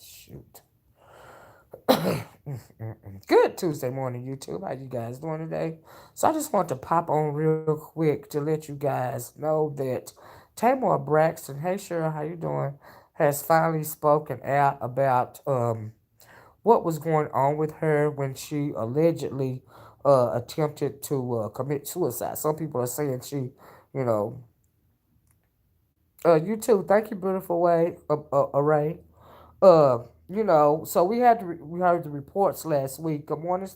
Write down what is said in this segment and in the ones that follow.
Shoot. Good Tuesday morning, YouTube. How you guys doing today? So I just want to pop on real quick to let you guys know that Tamar Braxton, hey Cheryl, how you doing? Has finally spoken out about what was going on with her when she allegedly attempted to commit suicide. Some people are saying she, you know, you too. Thank you, beautiful way, array. Uh, so we heard the reports last week. Good morning,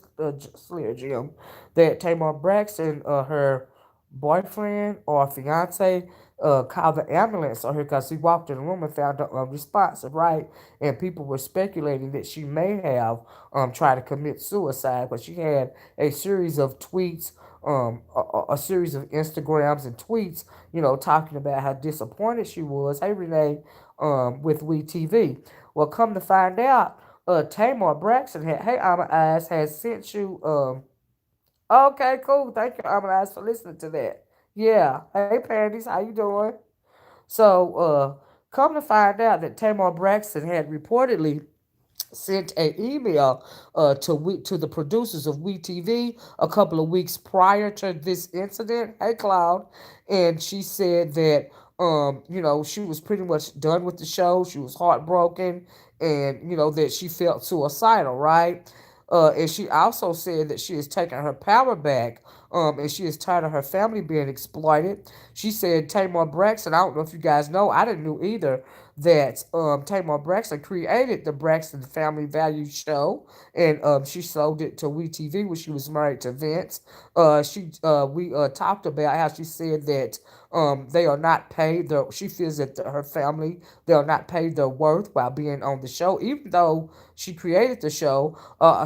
Slayer Jim, that Tamar Braxton, her boyfriend or fiance, called the ambulance on her because he walked in the room and found her unresponsive, right? And people were speculating that she may have tried to commit suicide, but she had a series of tweets, a series of Instagrams and tweets, talking about how disappointed she was. Hey, Renee, with WeTV. Well, come to find out, Tamar Braxton had, hey, Alma Eyes, has sent you, okay, cool. Thank you, Alma Eyes, for listening to that. Yeah. Hey, Pandies, how you doing? So, come to find out that Tamar Braxton had reportedly sent an email to the producers of WeTV a couple of weeks prior to this incident. Hey, Cloud, and she said that she was pretty much done with the show. She was heartbroken, and that she felt suicidal, right? And she also said that she has taken her power back, and she is tired of her family being exploited. She said Tamar Braxton, I don't know if you guys know, I didn't know either, that Tamar Braxton created the Braxton Family Values Show, and she sold it to WeTV when she was married to Vince. We talked about how she said that they are not paid. She feels that her family, they are not paid their worth while being on the show, even though she created the show.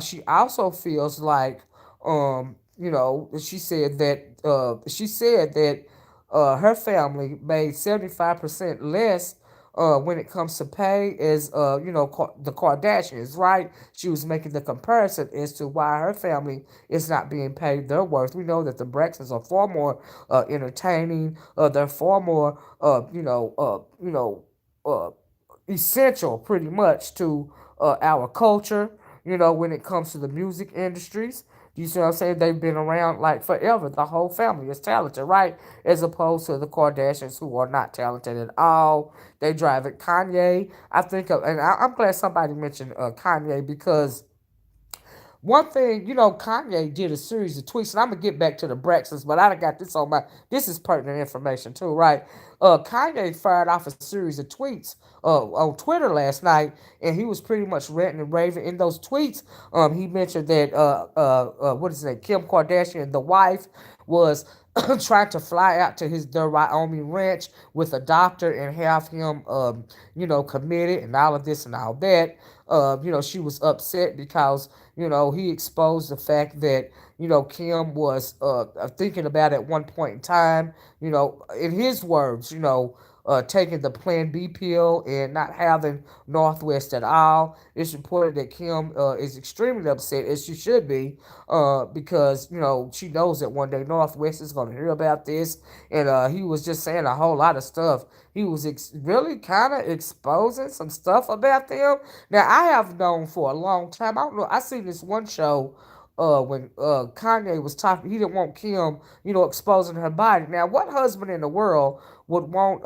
She also feels like she said that her family made 75% less when it comes to pay as the Kardashians, right? She was making the comparison as to why her family is not being paid their worth. We know that the Braxtons are far more entertaining. They're far more uh, essential, pretty much, to our culture. When it comes to the music industries. You see what I'm saying? They've been around like forever. The whole family is talented, right? As opposed to the Kardashians, who are not talented at all. They drive it. Kanye, I think, and I'm glad somebody mentioned Kanye, because one thing, Kanye did a series of tweets, and I'm gonna get back to the Braxtons, but I done got this on my. This is pertinent information too, right? Kanye fired off a series of tweets on Twitter last night, and he was pretty much ranting and raving in those tweets. He mentioned that what is it, Kim Kardashian, the wife, was trying to fly out to their Wyoming ranch with a doctor and have him, committed and all of this and all that. She was upset because he exposed the fact that Kim was thinking about at one point in time, in his words, taking the Plan B pill and not having Northwest at all. It's reported that Kim is extremely upset, as she should be, because she knows that one day Northwest is going to hear about this, and he was just saying a whole lot of stuff. He was really kind of exposing some stuff about them. Now I have known for a long time. I don't know. I seen this one show when Kanye was talking, he didn't want Kim, exposing her body. Now, what husband in the world would want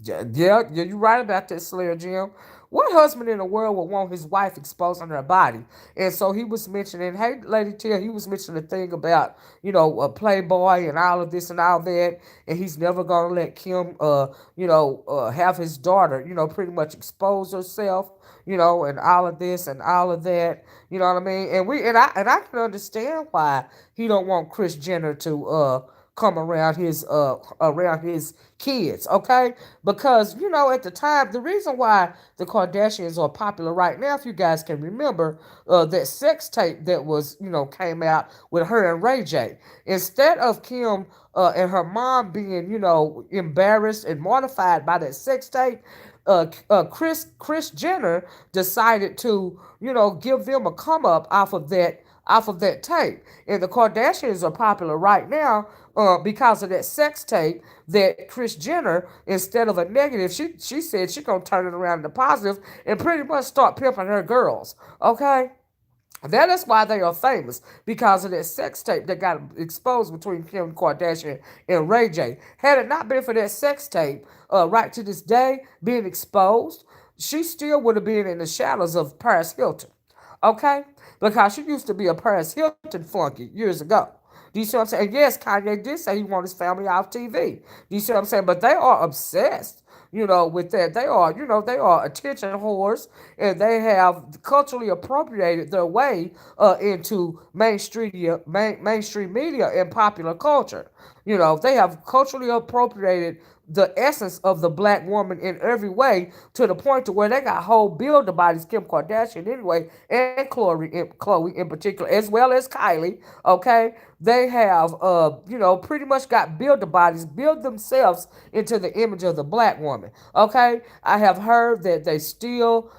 yeah, you're right about that, Slayer Jim. What husband in the world would want his wife exposing her body? And so he was mentioning, hey, Lady Tia, he was mentioning the thing about, a Playboy and all of this and all that. And he's never going to let Kim, have his daughter, pretty much expose herself, and all of this and all of that. You know what I mean? And I can understand why he don't want Chris Jenner to come around his kids, okay? Because at the time, the reason why the Kardashians are popular right now, if you guys can remember, that sex tape that was came out with her and Ray J. Instead of Kim and her mom being embarrassed and mortified by that sex tape, Chris Jenner decided to give them a come up off of that tape. And the Kardashians are popular right now because of that sex tape that Chris Jenner, instead of a negative, she said she gonna turn it around to positive and pretty much start pimping her girls. Okay. That is why they are famous, because of that sex tape that got exposed between Kim Kardashian and Ray J. Had it not been for that sex tape, right to this day being exposed, she still would have been in the shadows of Paris Hilton. Okay? Because she used to be a Paris Hilton flunky years ago. Do you see what I'm saying? Yes, Kanye did say he wanted his family off TV. Do you see what I'm saying? But they are obsessed, with that. They are attention whores, and they have culturally appropriated their way into mainstream media and popular culture. They have culturally appropriated the essence of the black woman in every way, to the point to where they got whole builder bodies, Kim Kardashian anyway, and Chloe in particular, as well as Kylie. Okay, they have pretty much got builder bodies, build themselves into the image of the black woman. Okay, I have heard that they still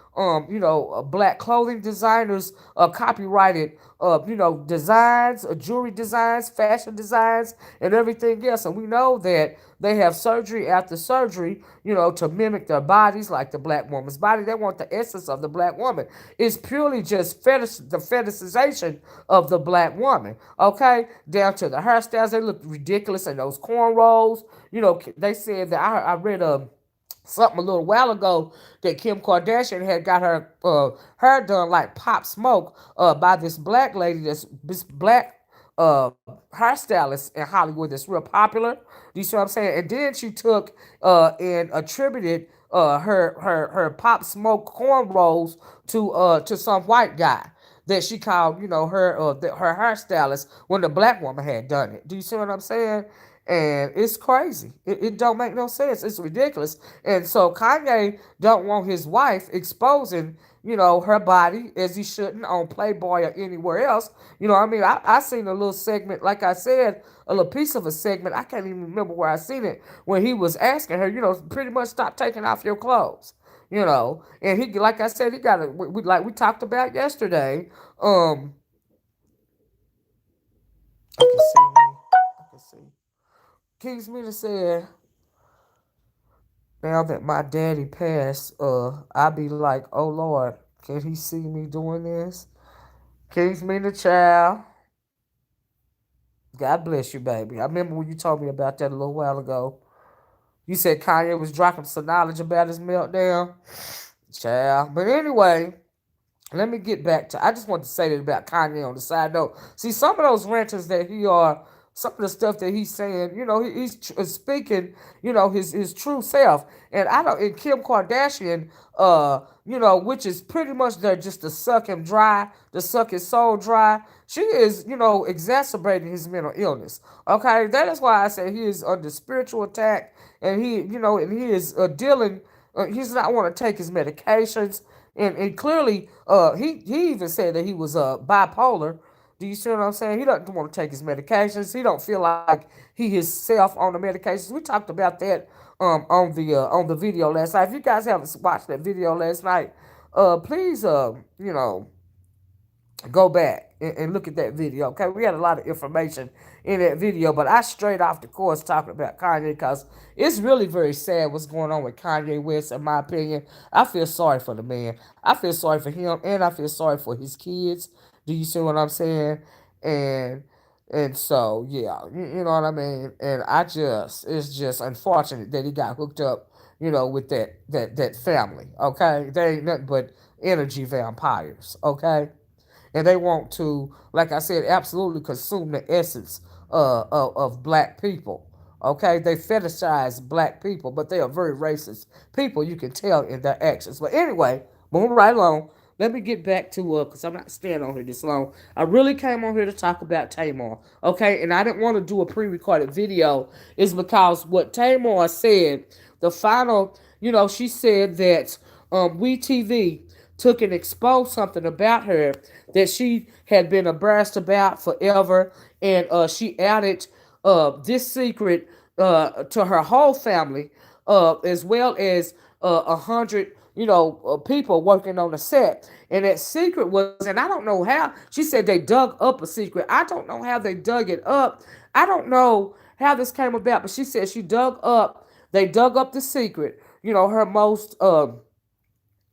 black clothing designers copyrighted designs, jewelry designs, fashion designs, and everything else. And we know that they have surgery after surgery, to mimic their bodies like the black woman's body. They want the essence of the black woman. It's purely just the fetishization of the black woman. Okay, down to the hairstyles, they look ridiculous in those cornrows. They said that I read something a little while ago that Kim Kardashian had got her hair done like Pop Smoke by this black lady, this black hairstylist in Hollywood that's real popular. Do you see what I'm saying? And then she took and attributed her Pop Smoke cornrows to some white guy that she called, her hairstylist, when the black woman had done it. Do you see what I'm saying? And it's crazy. It don't make no sense. It's ridiculous. And so Kanye don't want his wife exposing, her body as he shouldn't on Playboy or anywhere else. What I mean? I seen a little segment, like I said, a little piece of a segment. I can't even remember where I seen it, when he was asking her, pretty much stop taking off your clothes. And he, like I said, he got it. Like we talked about yesterday. I can see me. I can see. King's Meter said, now that my daddy passed, I be like, oh Lord, can he see me doing this? King's Meter child, God bless you, baby. I remember when you told me about that a little while ago. You said Kanye was dropping some knowledge about his meltdown. Child. But anyway, let me get back to. I just want to say that about Kanye on the side note. See, some of those ranters that some of the stuff that he's saying, he's speaking, his true self. And I don't. And Kim Kardashian, which is pretty much there just to suck him dry, to suck his soul dry. She is, exacerbating his mental illness. Okay, that is why I say he is under spiritual attack, and he is dealing. He's not want to take his medications. And clearly, he even said that he was bipolar. Do you see what I'm saying? He doesn't want to take his medications. He don't feel like he himself on the medications. We talked about that on the video last night. If you guys haven't watched that video last night, please go back and look at that video. Okay, we had a lot of information in that video, but I strayed off the course talking about Kanye because it's really very sad what's going on with Kanye West. In my opinion, I feel sorry for the man. I feel sorry for him, and I feel sorry for his kids. Do you see what I'm saying? And so yeah, you know what I mean. And it's just unfortunate that he got hooked up, with that family. Okay, they ain't nothing but energy vampires. Okay, and they want to, like I said, absolutely consume the essence of black people. Okay, they fetishize black people, but they are very racist people. You can tell in their actions. But anyway, moving right along. let me get back to because I'm not staying on here this long. I really came on here to talk about Tamar, okay? And I didn't want to do a pre-recorded video, is because what Tamar said, the final, she said that WeTV took and exposed something about her that she had been embarrassed about forever, and she added this secret to her whole family, as well as 100 people working on the set. And that secret was, and I don't know how, she said they dug up a secret. I don't know how they dug it up. I don't know how this came about, but she said they dug up the secret, her most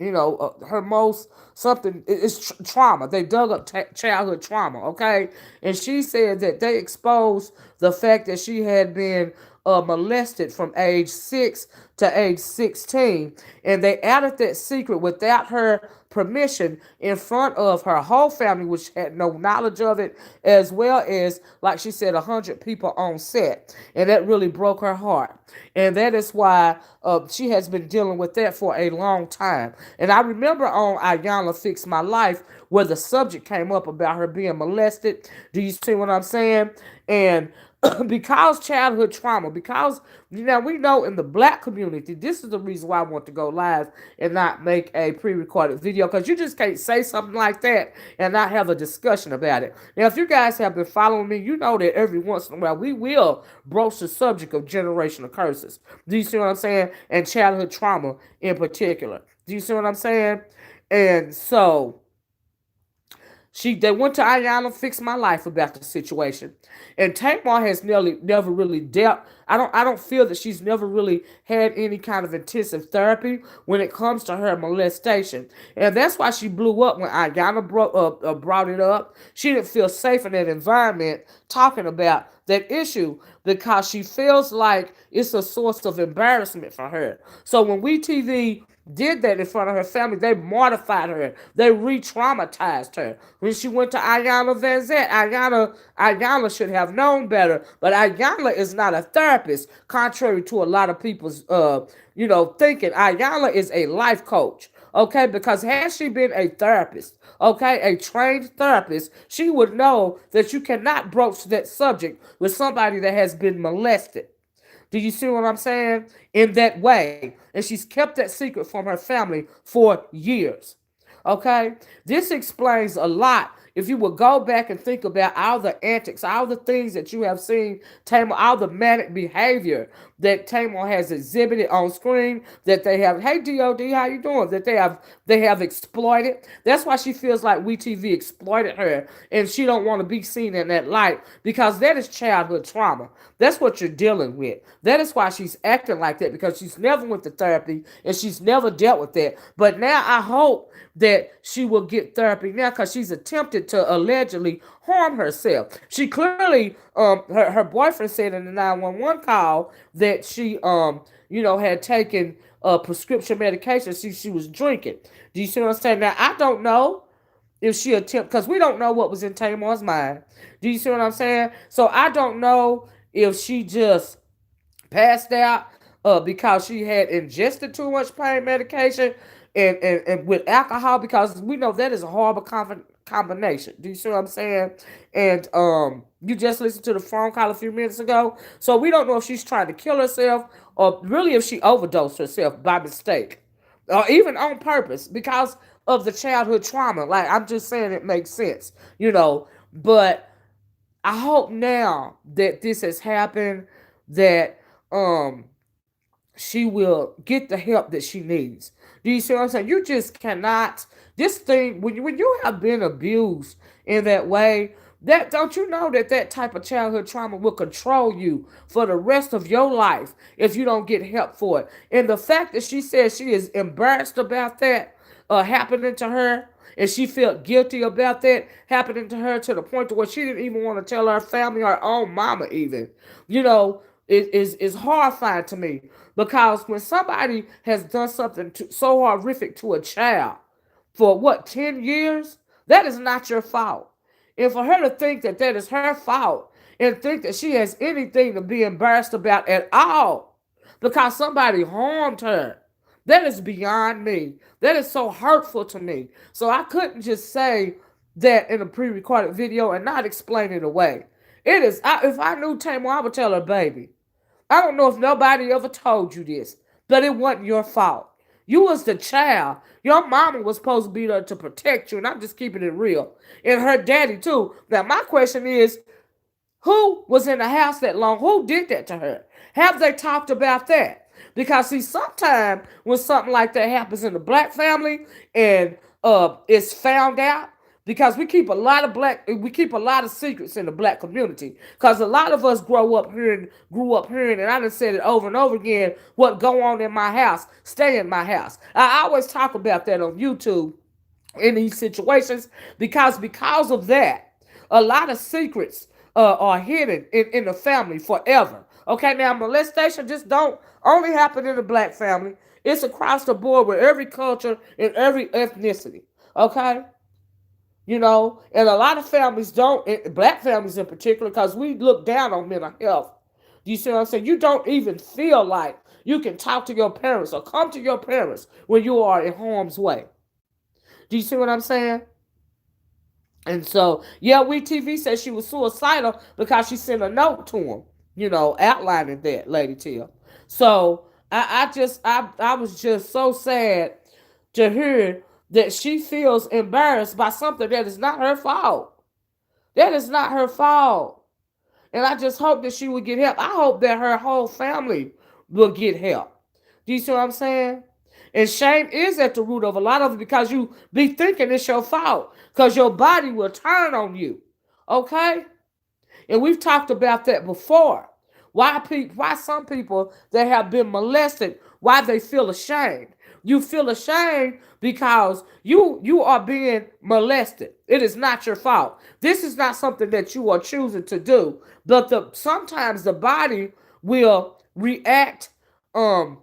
her most something is trauma. They dug up childhood trauma, okay? And she said that they exposed the fact that she had been molested from age 6 to age 16, and they added that secret without her permission in front of her whole family, which had no knowledge of it, as well as, like she said, 100 people on set. And that really broke her heart. And that is why she has been dealing with that for a long time. And I remember on Ayanna Fix My Life where the subject came up about her being molested. Do you see what I'm saying? And because childhood trauma, because we know in the black community, this is the reason why I want to go live and not make a pre-recorded video, because you just can't say something like that and not have a discussion about it. Now, if you guys have been following me, you know that every once in a while we will broach the subject of generational curses. Do you see what I'm saying? And childhood trauma in particular. Do you see what I'm saying? And so they went to Ayanna Fix My Life about the situation, and Tamar has never really dealt. I don't feel that she's never really had any kind of intensive therapy when it comes to her molestation, and that's why she blew up when Ayanna brought it up. She didn't feel safe in that environment talking about that issue because she feels like it's a source of embarrassment for her. So when WeTV did that in front of her family, they mortified her. They re-traumatized her. When she went to Ayanna Van Zant, Ayanna should have known better. But Ayanna is not a therapist, contrary to a lot of people's, thinking. Ayanna is a life coach. Okay, because had she been a therapist, okay, a trained therapist, she would know that you cannot broach that subject with somebody that has been molested. Do you see what I'm saying? In that way. And she's kept that secret from her family for years. Okay? This explains a lot. If you would go back and think about all the antics, all the things that you have seen Tamar, all the manic behavior that Tamar has exhibited on screen, that they have, hey DOD, how you doing? That they have exploited. That's why she feels like WeTV exploited her, and she don't want to be seen in that light, because that is childhood trauma. That's what you're dealing with. That is why she's acting like that, because she's never went to therapy and she's never dealt with that. But now I hope that she will get therapy now, because she's attempted to allegedly harm herself. She clearly, her boyfriend said in the 911 call that she, had taken prescription medication. She was drinking. Do you see what I'm saying? Now, I don't know if she attempted, because we don't know what was in Tamar's mind. Do you see what I'm saying? So I don't know if she just passed out because she had ingested too much pain medication and with alcohol, because we know that is a horrible combination. Do you see what I'm saying? And you just listened to the phone call a few minutes ago. So we don't know if she's trying to kill herself, or really if she overdosed herself by mistake, or even on purpose because of the childhood trauma. Like, I'm just saying, it makes sense, But I hope now that this has happened, that she will get the help that she needs. Do you see what I'm saying? You just cannot. This thing, when you have been abused in that way, that, don't you know that type of childhood trauma will control you for the rest of your life if you don't get help for it. And the fact that she says she is embarrassed about that happening to her, and she felt guilty about that happening to her, to the point to where she didn't even want to tell her family, her own mama even, it is horrifying to me. Because when somebody has done something so horrific to a child for what, 10 years, that is not your fault. And for her to think that that is her fault, and think that she has anything to be embarrassed about at all because somebody harmed her, That is beyond me. That is so hurtful to me. So I couldn't just say that in a pre-recorded video and not explain it away. It is. If I knew Tamar, I would tell her, baby. I don't know if nobody ever told you this, but it wasn't your fault. You was the child. Your mama was supposed to be there to protect you, and I'm just keeping it real. And her daddy too. Now my question is, who was in the house that long? Who did that to her? Have they talked about that? Because see, sometimes when something like that happens in the black family and it's found out, because we keep a lot of secrets in the black community. Because a lot of us grew up hearing, and I done said it over and over again. What go on in my house, stay in my house. I always talk about that on YouTube in these situations because of that, a lot of secrets are hidden in the family forever. Okay, now molestation just don't only happen in the black family. It's across the board with every culture and every ethnicity. Okay, and a lot of families don't, black families in particular, because we look down on mental health. Do you see what I'm saying? You don't even feel like you can talk to your parents or come to your parents when you are in harm's way. Do you see what I'm saying? And so, yeah, WeTV said she was suicidal because she sent a note to him, outlining that, Lady Tia. So I was just so sad to hear that she feels embarrassed by something that is not her fault. That is not her fault. And I just hope that she would get help. I hope that her whole family will get help. Do you see what I'm saying? And shame is at the root of a lot of it because you be thinking it's your fault because your body will turn on you. Okay? And we've talked about that before. Why some people that have been molested, why they feel ashamed. You feel ashamed because you are being molested. It is not your fault. This is not something that you are choosing to do. But sometimes the body will react um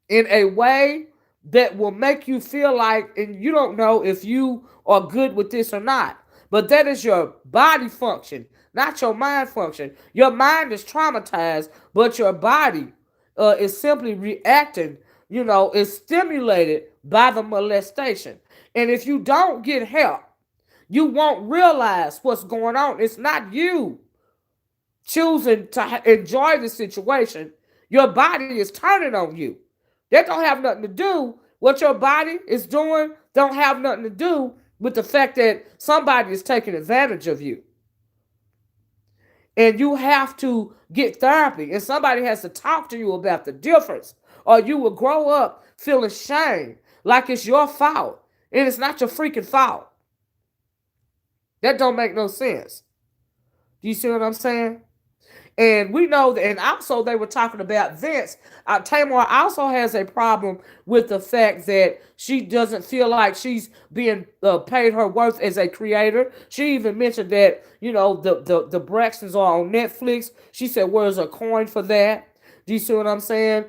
in a way that will make you feel like, and you don't know if you are good with this or not. But that is your body function, not your mind function. Your mind is traumatized, but your body is simply reacting, is stimulated by the molestation. And if you don't get help, you won't realize what's going on. It's not you choosing to enjoy the situation. Your body is turning on you. That don't have nothing to do. What your body is doing don't have nothing to do with the fact that somebody is taking advantage of you. And you have to get therapy, and somebody has to talk to you about the difference, or you will grow up feeling shame like it's your fault, and it's not your freaking fault. That don't make no sense. Do you see what I'm saying? And we know that, and also they were talking about Vince. Tamar also has a problem with the fact that she doesn't feel like she's being paid her worth as a creator. She even mentioned that, the Braxtons are on Netflix. She said, where's a coin for that? Do you see what I'm saying?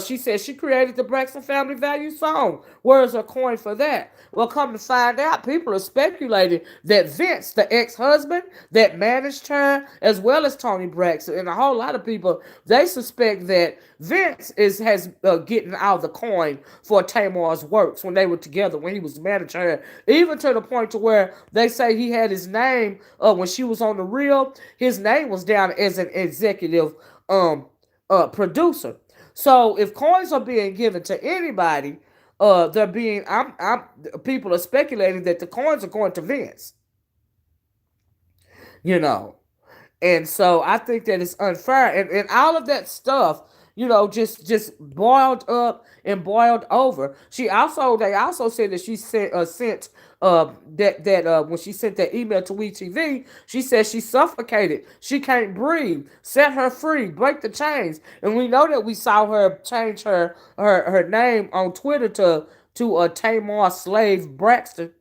She said she created the Braxton Family Value song. Where's a coin for that? Well, come to find out, people are speculating that Vince, the ex-husband that managed her, as well as Tony Braxton, and a whole lot of people, they suspect that Vince has getting out the coin for Tamar's works when they were together, when he was managing her. Even to the point to where they say he had his name, when she was on the reel, his name was down as an executive producer. So if coins are being given to anybody, they're being people are speculating that the coins are going to Vince. And so I think that it's unfair, and all of that stuff, just boiled up and boiled over. They also said that she sent that when she sent that email to WeTV, she said she suffocated, she can't breathe, set her free, break the chains. And we know that we saw her change her name on Twitter to Tamar Slave Braxton.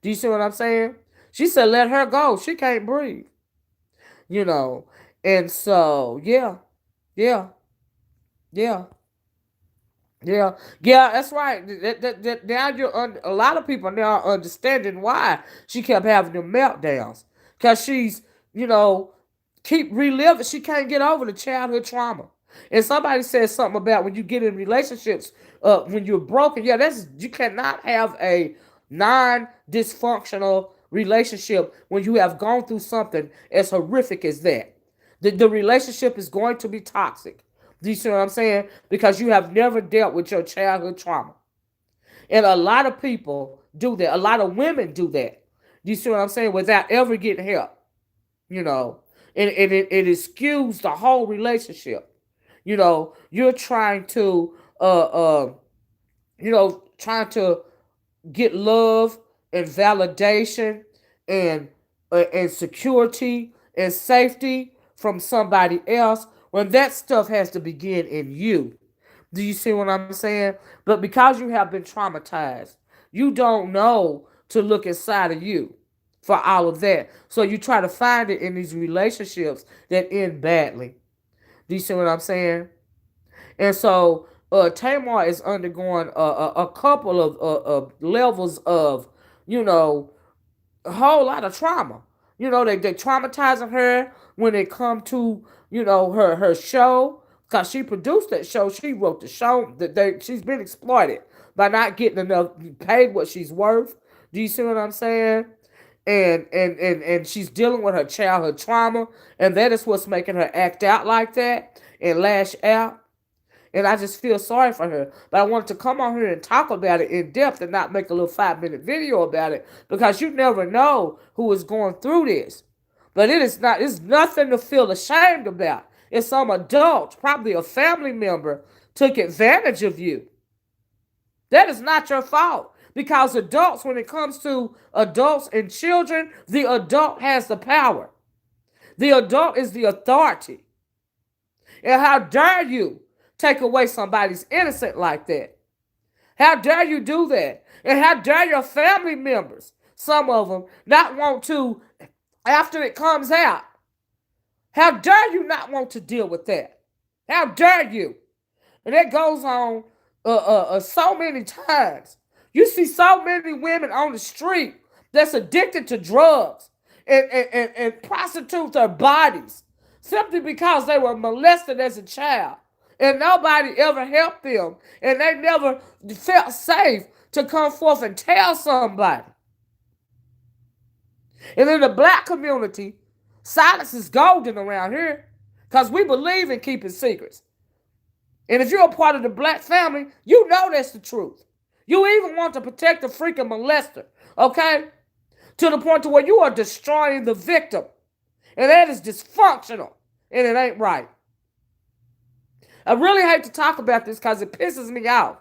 Do you see what I'm saying? She said let her go, she can't breathe. And so yeah, yeah, yeah, yeah. That's right. Now a lot of people now are understanding why she kept having them meltdowns, because she's keep reliving. She can't get over the childhood trauma. And somebody said something about when you get in relationships, when you're broken. Yeah, that's you cannot have a non-dysfunctional relationship when you have gone through something as horrific as that. The relationship is going to be toxic. Do you see what I'm saying? Because you have never dealt with your childhood trauma. And a lot of people do that. A lot of women do that. Do you see what I'm saying? Without ever getting help, you know. And it skews the whole relationship. You're trying to trying to get love and validation and security and safety from somebody else when that stuff has to begin in you. Do you see what I'm saying? But because you have been traumatized, you don't know to look inside of you for all of that. So you try to find it in these relationships that end badly. Do you see what I'm saying? And so Tamar is undergoing a couple of levels of, you know, a whole lot of trauma. They traumatizing her when it come to, her show. Because she produced that show. She wrote the show. She's been exploited by not getting enough paid what she's worth. Do you see what I'm saying? And she's dealing with her childhood trauma. And that is what's making her act out like that and lash out. And I just feel sorry for her. But I wanted to come on here and talk about it in depth and not make a little 5-minute video about it because you never know who is going through this. But it's nothing to feel ashamed about. If some adult, probably a family member, took advantage of you, that is not your fault. Because adults, when it comes to adults and children, the adult has the power. The adult is the authority. And how dare you take away somebody's innocent like that? How dare you do that? And how dare your family members, some of them, not want to, after it comes out, how dare you not want to deal with that? How dare you? And that goes on so many times. You see so many women on the street that's addicted to drugs and prostitute their bodies simply because they were molested as a child. And nobody ever helped them. And they never felt safe to come forth and tell somebody. And in the black community, silence is golden around here because we believe in keeping secrets. And if you're a part of the black family, you know that's the truth. You even want to protect the freaking molester, okay? To the point to where you are destroying the victim. And that is dysfunctional. And it ain't right. I really hate to talk about this because it pisses me off.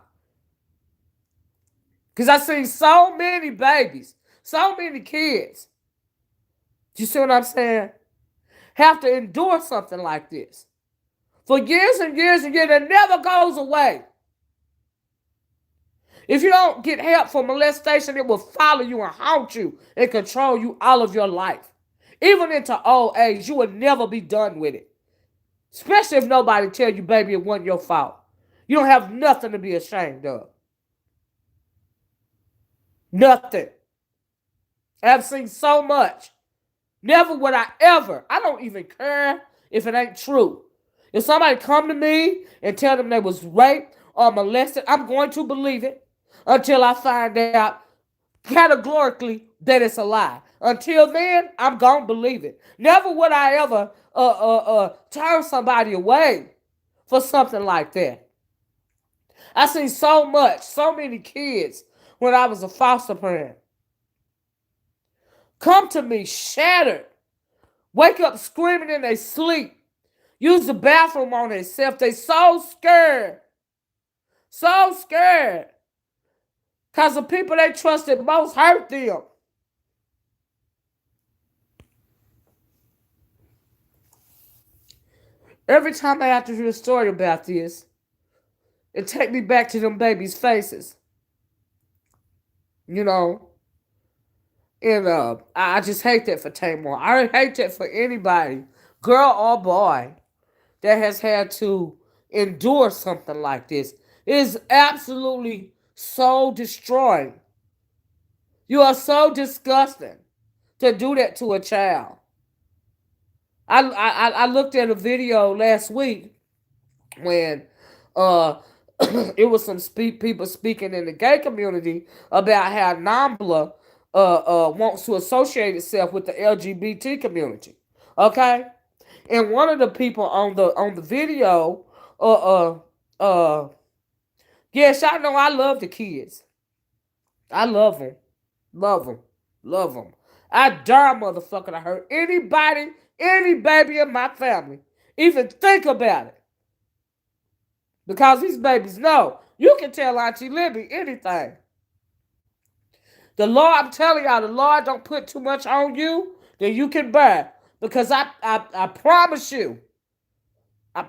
Because I've seen so many babies, so many kids, you see what I'm saying, have to endure something like this for years and years and years. It never goes away. If you don't get help for molestation, it will follow you and haunt you and control you all of your life. Even into old age, you will never be done with it. Especially if nobody tell you, baby, it wasn't your fault. You don't have nothing to be ashamed of. Nothing. I've seen so much. Never would I ever. I don't even care if it ain't true. If somebody come to me and tell them they was raped or molested, I'm going to believe it until I find out categorically that it's a lie. Until then, I'm going to believe it. Never would I ever turn somebody away for something like that. I seen so much, so many kids when I was a foster parent come to me shattered, wake up screaming in their sleep, use the bathroom on themselves. They so scared, because the people they trusted most hurt them. Every time I have to hear a story about this, it take me back to them babies' faces. And I just hate that for Tamar. I hate that for anybody, girl or boy, that has had to endure something like this. It is absolutely so destroying. You are so disgusting to do that to a child. I looked at a video last week when uh it was some people speaking in the gay community about how NAMBLA wants to associate itself with the LGBT community. Okay? And one of the people on the video, uh uh uh yes, y'all know I love the kids. I love them. Love them. Love them. I dare motherfucker to hurt anybody, any baby in my family. Even think about it. Because these babies know. You can tell Auntie Libby anything. The Lord, I'm telling y'all, the Lord don't put too much on you that you can bear. Because I promise you, I,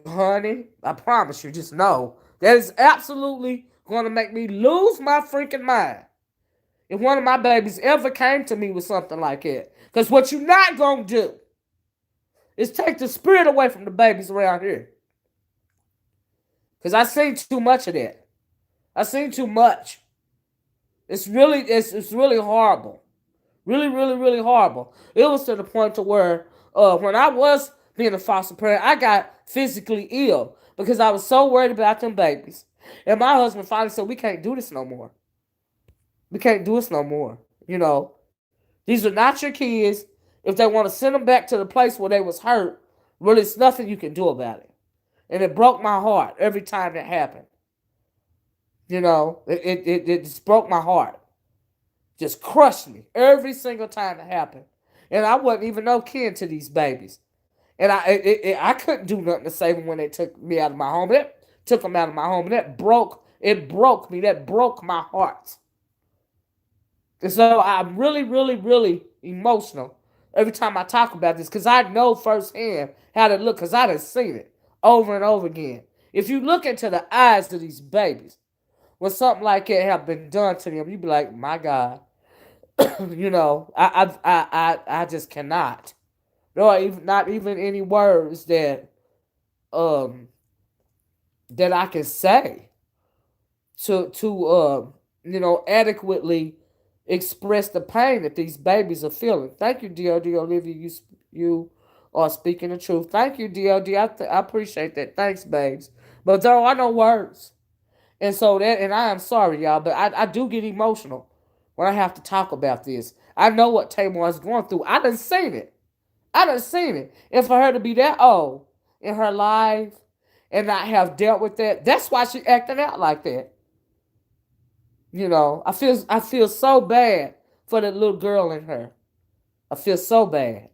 honey, I promise you, just know that is absolutely going to make me lose my freaking mind if one of my babies ever came to me with something like that. Because what you're not going to do is take the spirit away from the babies around here. Because I seen too much of that. I seen too much. It's really horrible. Really, really, really horrible. It was to the point to where when I was being a foster parent, I got physically ill because I was so worried about them babies. And my husband finally said, we can't do this no more. We can't do this no more. You know, these are not your kids. If they want to send them back to the place where they was hurt, really, it's nothing you can do about it. And it broke my heart every time that happened. You know, it just broke my heart. Just crushed me every single time it happened. And I wasn't even no kin to these babies. And I couldn't do nothing to save them when they took me out of my home. That took them out of my home. And it broke me. That broke my heart. And so I'm really, really, really emotional every time I talk about this because I know firsthand how to look because I done seen it over and over again. If you look into the eyes of these babies, when something like that have been done to them, you be like, my God, you know, I just cannot. No, even not even any words um that I can say to you know adequately express the pain that these babies are feeling. Thank you, DOD Olivia. You are speaking the truth. Thank you, DOD. I appreciate that. Thanks, babes. But there are no words. And so that, and I am sorry, y'all, but I do get emotional when I have to talk about this. I know what Tamar is going through. I done seen it. I done seen it. And for her to be that old in her life and not have dealt with that, that's why she acting out like that. You know, I feel so bad for the little girl in her. I feel so bad.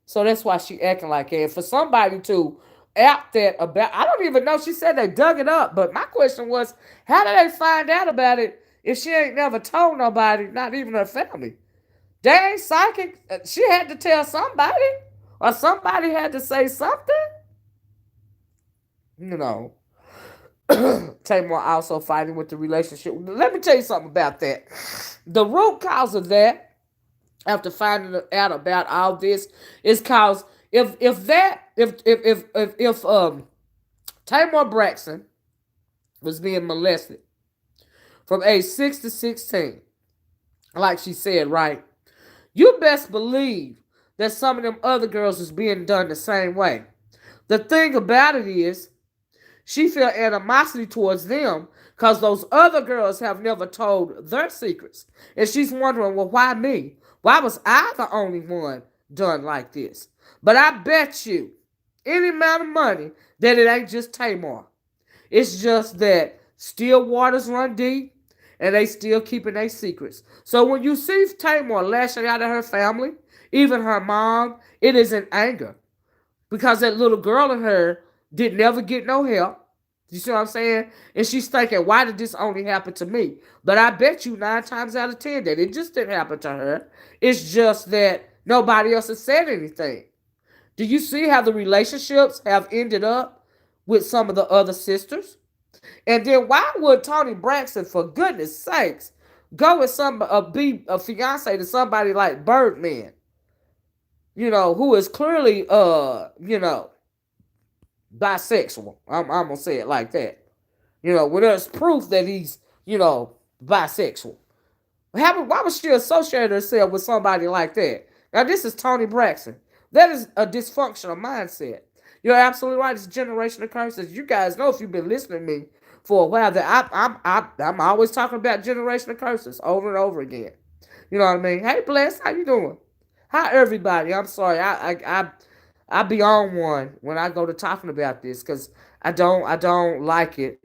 So that's why she acting like that. And for somebody to act that about, I don't even know. She said they dug it up, but my question was, how did they find out about it if she ain't never told nobody, not even her family? They ain't psychic. She had to tell somebody, or somebody had to say something. You know, Tamar also fighting with the relationship. Let me tell you something about that. The root cause of that, after finding out about all this, is cause if Tamar Braxton was being molested from age 6 to 16, like she said, right? You best believe that some of them other girls is being done the same way. The thing about it is, she felt animosity towards them because those other girls have never told their secrets. And she's wondering, well, why me? Why was I the only one done like this? But I bet you any amount of money that it ain't just Tamar. It's just that still waters run deep and they still keeping their secrets. So when you see Tamar lashing out at her family, even her mom, it is in anger. Because that little girl in her did never get no help. You see what I'm saying? And she's thinking, why did this only happen to me? But I bet you 9 times out of 10 that it just didn't happen to her. It's just that nobody else has said anything. Do you see how the relationships have ended up with some of the other sisters? And then why would Toni Braxton, for goodness sakes, go with be a fiance to somebody like Birdman? You know, who is clearly you know, bisexual. I'm gonna say it like that. You know, when there's proof that he's, you know, bisexual. Why would she associate herself with somebody like that? Now, this is Tony Braxton. That is a dysfunctional mindset. You're absolutely right. It's generational curses. You guys know if you've been listening to me for a while that I'm always talking about generational curses over and over again. You know what I mean? Hey, Bless, how you doing? Hi, everybody. I'm sorry. I be on one when I go to talking about this because I don't like it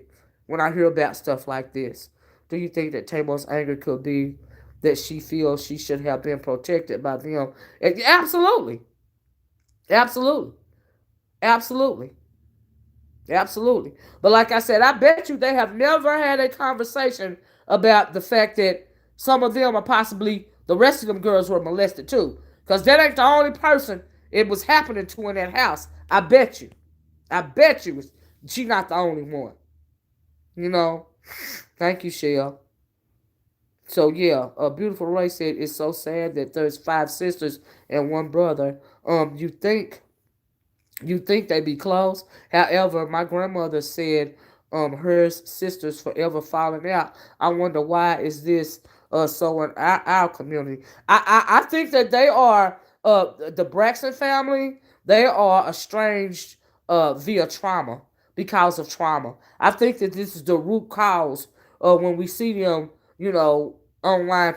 when I hear about stuff like this. Do you think that Tamar's anger could be that she feels she should have been protected by them? Absolutely, absolutely, absolutely, absolutely. But like I said, I bet you they have never had a conversation about the fact that some of them are possibly the rest of them girls were molested too. Because that ain't the only person it was happening to in that house. I bet you. I bet you she not the only one. You know? Thank you, Shell. So yeah, a beautiful Ray said it's so sad that there's five sisters and one brother. You think they be close. However, my grandmother said her sisters forever falling out. I wonder why is this so in our community. I think that they are the Braxton family, they are estranged via trauma, because of trauma. I think that this is the root cause when we see them, online,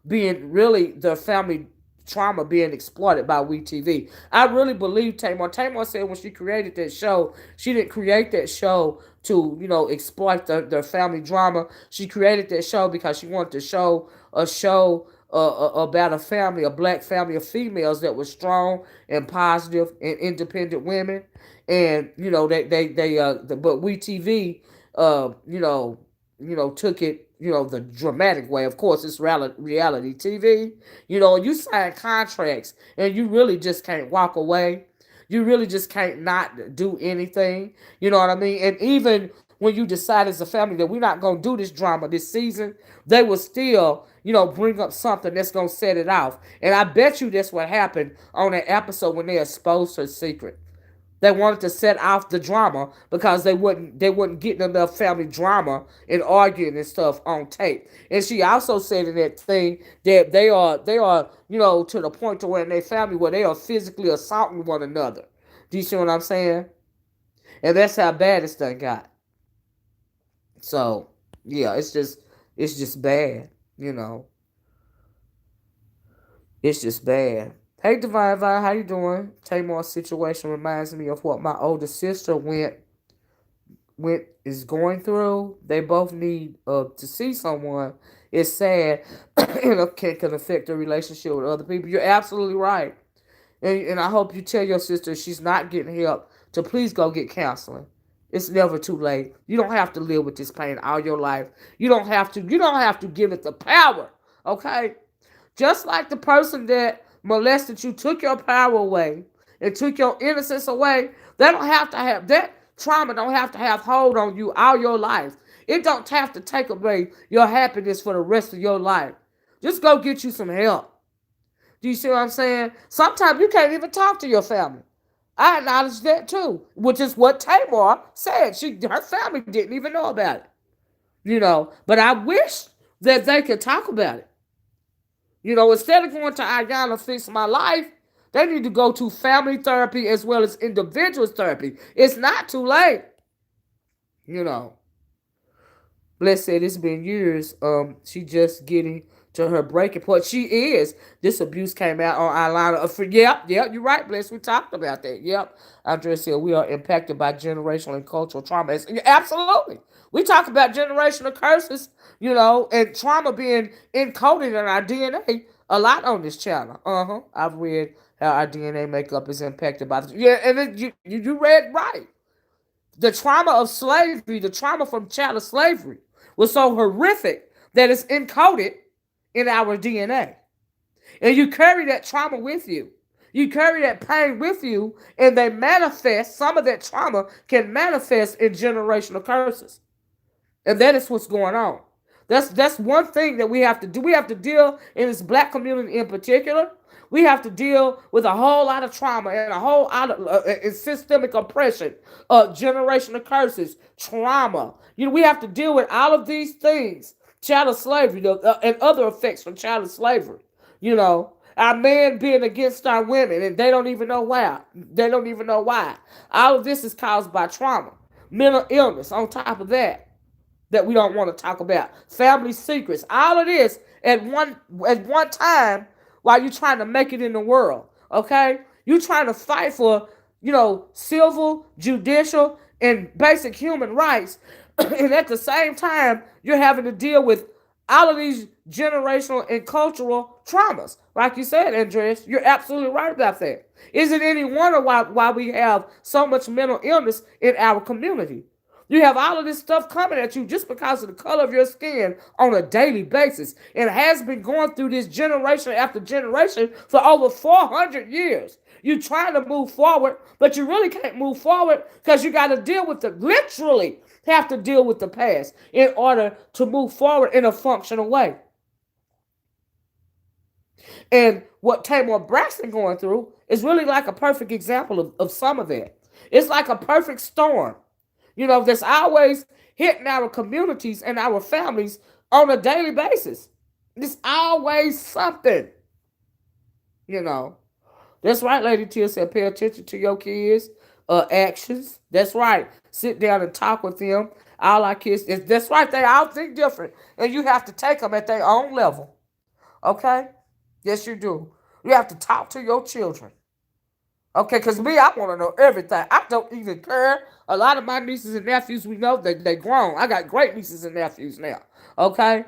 being really the family trauma being exploited by WeTV. I really believe Tamar. Tamar said when she created that show, she didn't create that show to, exploit their family drama. She created that show because she wanted to show a show about a family, a black family of females that was strong and positive and independent women. And, but WeTV, took it, the dramatic way. Of course, it's reality TV. You sign contracts and you really just can't walk away. You really just can't not do anything. You know what I mean? And even when you decide as a family that we're not going to do this drama this season, they will still, bring up something that's going to set it off. And I bet you that's what happened on that episode when they exposed her secret. They wanted to set off the drama because they wouldn't get enough family drama and arguing and stuff on tape. And she also said in that thing that they are to the point to where in their family where they are physically assaulting one another. Do you see what I'm saying? And that's how bad this thing got. So yeah, it's just bad. It's just bad. Hey, Divine Vine, how you doing? Tamar's situation reminds me of what my older sister went is going through. They both need to see someone. It's sad and it can affect their relationship with other people. You're absolutely right. And I hope you tell your sister she's not getting help to please go get counseling. It's never too late. You don't have to live with this pain all your life. You don't have to give it the power. Okay? Just like the person that molested you took your power away and took your innocence away, they don't have to have that trauma don't have to have hold on you all your life. It don't have to take away your happiness for the rest of your life. Just go get you some help. Do you see what I'm saying? Sometimes you can't even talk to your family. I acknowledge that too, which is what Tamar said. Her family didn't even know about it. But I wish that they could talk about it. Instead of going to Ayana Fix My Life, they need to go to family therapy as well as individuals therapy. It's not too late. You know. Bless said it's been years. She just getting to her breaking point. She is. This abuse came out on our line of yep, you're right, Bless. We talked about that. Yep. Andrea said we are impacted by generational and cultural trauma. Absolutely. We talk about generational curses, and trauma being encoded in our DNA a lot on this channel. I've read how our DNA makeup is impacted by this. Yeah, and you read right. The trauma of slavery, the trauma from chattel slavery, was so horrific that it's encoded in our DNA. And you carry that trauma with you. You carry that pain with you, and they manifest, some of that trauma can manifest in generational curses. And that is what's going on. That's one thing that we have to do. We have to deal in this black community in particular. We have to deal with a whole lot of trauma and a whole lot of systemic oppression, generational curses, trauma. We have to deal with all of these things, chattel slavery, and other effects from chattel slavery. Our men being against our women, and they don't even know why. They don't even know why. All of this is caused by trauma, mental illness. On top of that we don't want to talk about, family secrets. All of this at one time while you're trying to make it in the world. Okay, you trying to fight for civil, judicial, and basic human rights, and at the same time you're having to deal with all of these generational and cultural traumas. Like you said, Andres, you're absolutely right about that. Is it any wonder why we have so much mental illness in our community? You have all of this stuff coming at you just because of the color of your skin on a daily basis. It has been going through this generation after generation for over 400 years. You're trying to move forward, but you really can't move forward because you got to deal with literally have to deal with the past in order to move forward in a functional way. And what Tamar Braxton going through is really like a perfect example of some of that. It's like a perfect storm, that's always hitting our communities and our families on a daily basis. It's always something, That's right, Lady Tia said, pay attention to your kids' actions. That's right. Sit down and talk with them. All our kids, that's right, they all think different. And you have to take them at their own level. Okay? Yes, you do. You have to talk to your children. Okay, because me, I want to know everything. I don't even care. A lot of my nieces and nephews, we know that they grown. I got great nieces and nephews now. Okay?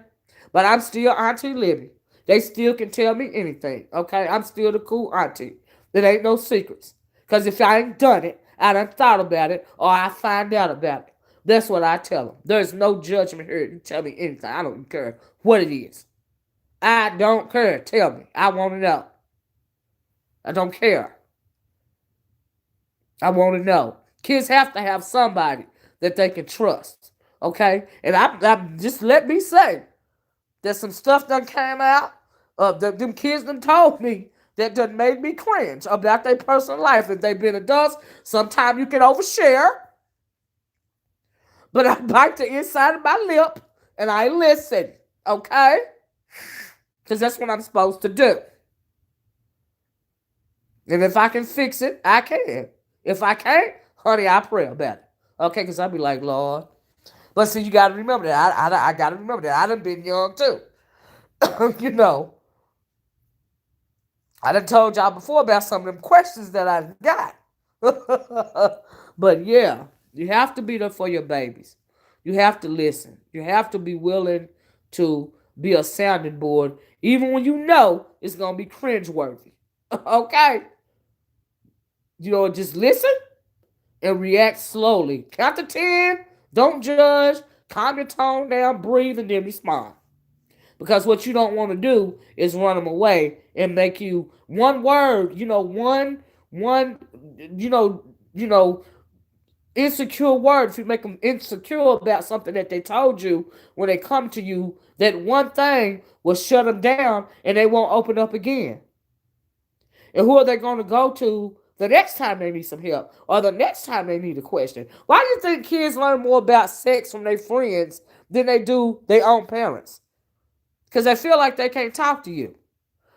But I'm still Auntie Libby. They still can tell me anything. Okay? I'm still the cool auntie. There ain't no secrets. Because if I ain't done it, I done thought about it, or I find out about it. That's what I tell them. There's no judgment here. You tell me anything. I don't care what it is. I don't care. Tell me. I want to know. I don't care. I want to know. Kids have to have somebody that they can trust. Okay? And I just let me say that some stuff done came out. Them kids done told me that done made me cringe about their personal life. If they've been adults, sometimes you can overshare. But I bite the inside of my lip and I listen. Okay? Because that's what I'm supposed to do. And if I can fix it, I can. If I can't, honey, I pray about it. Okay? Because I'll be like, Lord. But see, you got to remember that. I got to remember that. I done been young too. I done told y'all before about some of them questions that I got. But yeah, you have to be there for your babies. You have to listen. You have to be willing to be a sounding board, even when you know it's going to be cringeworthy. Okay? Just listen and react slowly. Count to 10. Don't judge. Calm your tone down, breathe, and then respond. Because what you don't want to do is run them away and make you one word, insecure word. If you make them insecure about something that they told you when they come to you, that one thing will shut them down and they won't open up again. And who are they going to go to the next time they need some help or the next time they need a question? Why do you think kids learn more about sex from their friends than they do their own parents? Because they feel like they can't talk to you.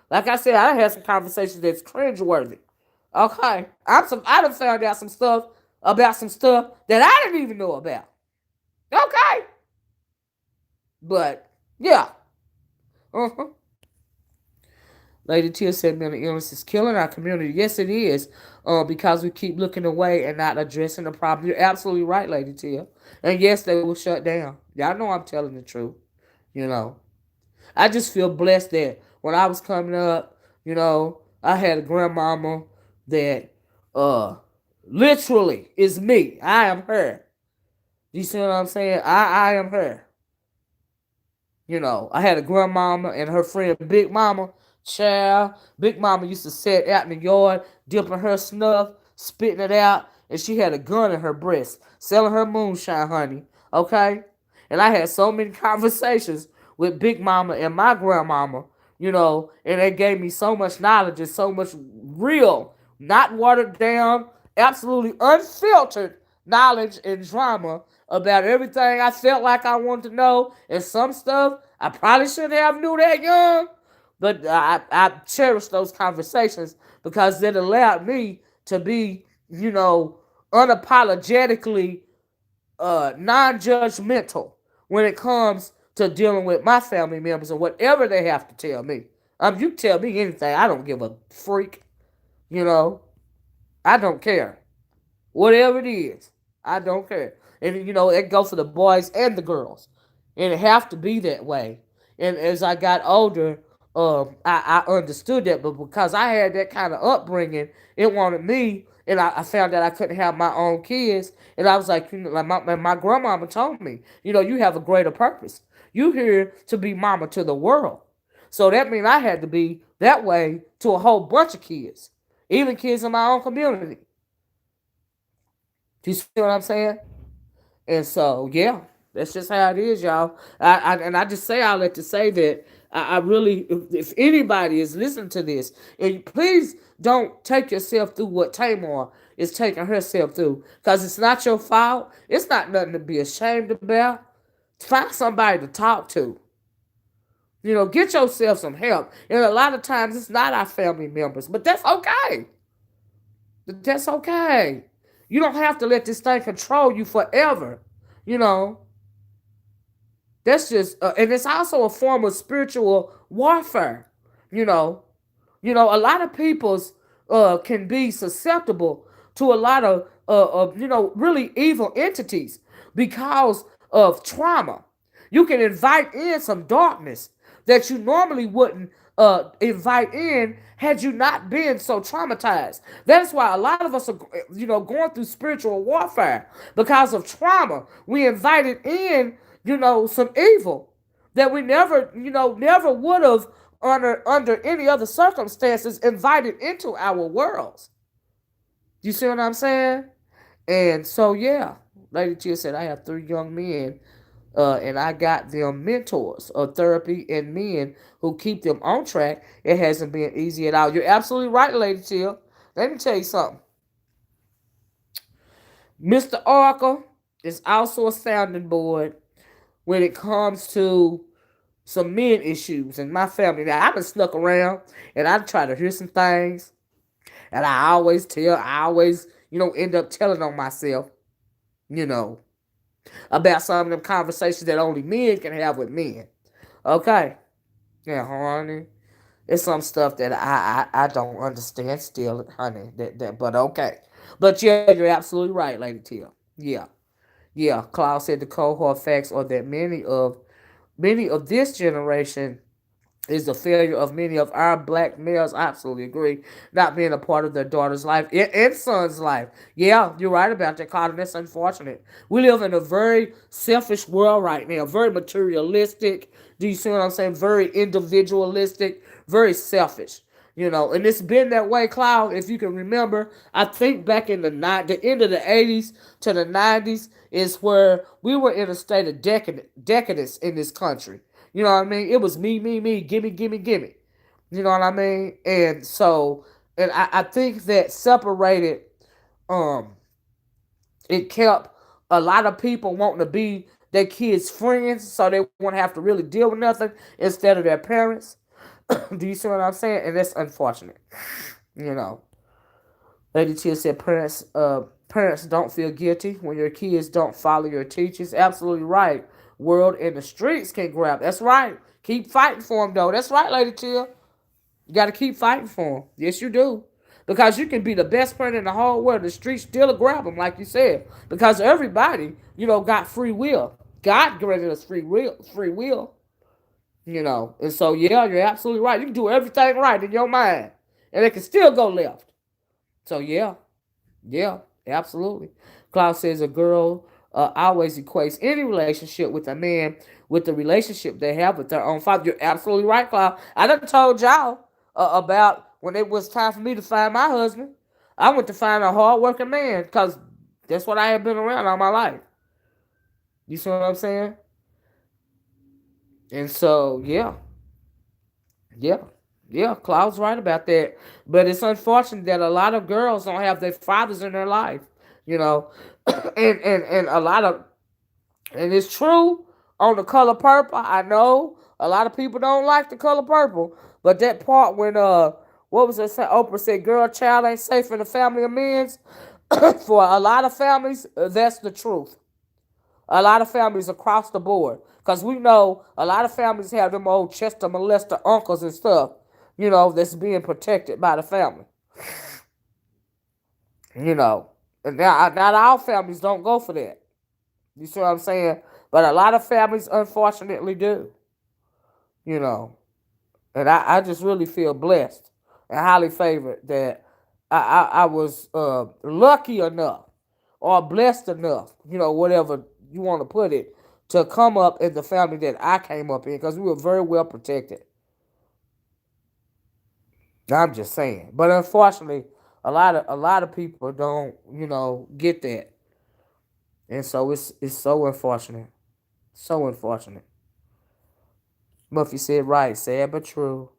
Like I said, I had some conversations that's cringeworthy. Okay. I done found out some stuff about some stuff that I didn't even know about. Okay. But, yeah. Uh-huh. Lady Tia said mental illness is killing our community. Yes, it is. Because we keep looking away and not addressing the problem. You're absolutely right, Lady Tia. And yes, they will shut down. Y'all know I'm telling the truth. I just feel blessed that when I was coming up, I had a grandmama that literally is me. I am her. You see what I'm saying? I am her. I had a grandmama and her friend Big Mama. Child, Big Mama used to sit out in the yard, dipping her snuff, spitting it out, and she had a gun in her breast, selling her moonshine, honey. Okay? And I had so many conversations with Big Mama and my grandmama, and they gave me so much knowledge and so much real, not watered down, absolutely unfiltered knowledge and drama about everything I felt like I wanted to know. And some stuff I probably shouldn't have knew that young, But I cherish those conversations because it allowed me to be, unapologetically non-judgmental when it comes to dealing with my family members or whatever they have to tell me. You tell me anything, I don't give a freak. You know, I don't care. Whatever it is, I don't care. And it goes for the boys and the girls, and it have to be that way. And as I got older, I understood that, but because I had that kind of upbringing, it wanted me, and I found that I couldn't have my own kids, and I was like, like my grandmama told me, you have a greater purpose. You here to be mama to the world. So that means I had to be that way to a whole bunch of kids, even kids in my own community. Do you see what I'm saying? And so, yeah, that's just how it is, y'all. And I just say all that to say that I really, if anybody is listening to this, and please don't take yourself through what Tamar is taking herself through, because it's not your fault. It's not nothing to be ashamed about. Find somebody to talk to. Get yourself some help. And a lot of times it's not our family members, but that's okay. That's okay. You don't have to let this thing control you forever. You know, that's just, and it's also a form of spiritual warfare. You know, a lot of people's can be susceptible to a lot of really evil entities because of trauma. You can invite in some darkness that you normally wouldn't invite in had you not been so traumatized. That's why a lot of us are, going through spiritual warfare because of trauma. We invited in, some evil that we never, never would have under any other circumstances invited into our worlds. You see what I'm saying? And so, yeah, Lady Tia said, I have 3 young men, and I got them mentors of therapy and men who keep them on track. It hasn't been easy at all. You're absolutely right, Lady Tia. Let me tell you something. Mr. Oracle is also a sounding board when it comes to some men issues in my family. Now, I've been snuck around and I try to hear some things, and I always, end up telling on myself, you know, about some of them conversations that only men can have with men. Okay? Yeah, honey. It's some stuff that I don't understand still, honey. But okay. But yeah, you're absolutely right, Lady Tia. Yeah. Yeah. Klaus said the cohort facts are that many of this generation is the failure of many of our black males. I absolutely agree. Not being a part of their daughter's life and son's life. Yeah, you're right about that, Carter. That's unfortunate. We live in a very selfish world right now, very materialistic. Do you see what I'm saying? Very individualistic, very selfish. And it's been that way, Cloud. If you can remember, I think back in the end of the 80s to the 90s is where we were in a state of decadence in this country. You know what I mean? It was me, me, me, gimme, gimme, gimme. You know what I mean? And so, and I think that separated, um, it kept a lot of people wanting to be their kids' friends so they won't have to really deal with nothing instead of their parents. Do you see what I'm saying? And that's unfortunate. You know. Lady Tia said parents don't feel guilty when your kids don't follow your teachings. Absolutely right. World in the streets can grab. That's right. Keep fighting for them, though. That's right, Lady Tia. You got to keep fighting for them. Yes, you do. Because you can be the best parent in the whole world. The streets still grab them, like you said. Because everybody, got free will. God granted us free will. Free will. And so, yeah, you're absolutely right. You can do everything right in your mind. And it can still go left. So, yeah. Yeah, absolutely. Klaus says a girl always equates any relationship with a man with the relationship they have with their own father. You're absolutely right, Klaus. I done told y'all about when it was time for me to find my husband. I went to find a hard-working man because that's what I have been around all my life. You see what I'm saying? And so, yeah. Yeah. Yeah, Cloud's right about that. But it's unfortunate that a lot of girls don't have their fathers in their life, you know. and a lot of, and it's true on The Color Purple. I know A lot of people don't like the color purple, but that part when what was it? Oprah said, "Girl, child ain't safe in the family of men's." For a lot of families, that's the truth. A lot of families across the board, because we know a lot of families have them old Chester molester uncles and stuff, that's being protected by the family. You know, and now not all families don't go for that. You see what I'm saying? But a lot of families, unfortunately, do. You know, and I just really feel blessed and highly favored that I was lucky enough or blessed enough, whatever you want to put it, to come up in the family that I came up in because we were very well protected. I'm just saying, but unfortunately, a lot of people don't, get that, and so it's so unfortunate, so unfortunate. Muffy said right, sad but true.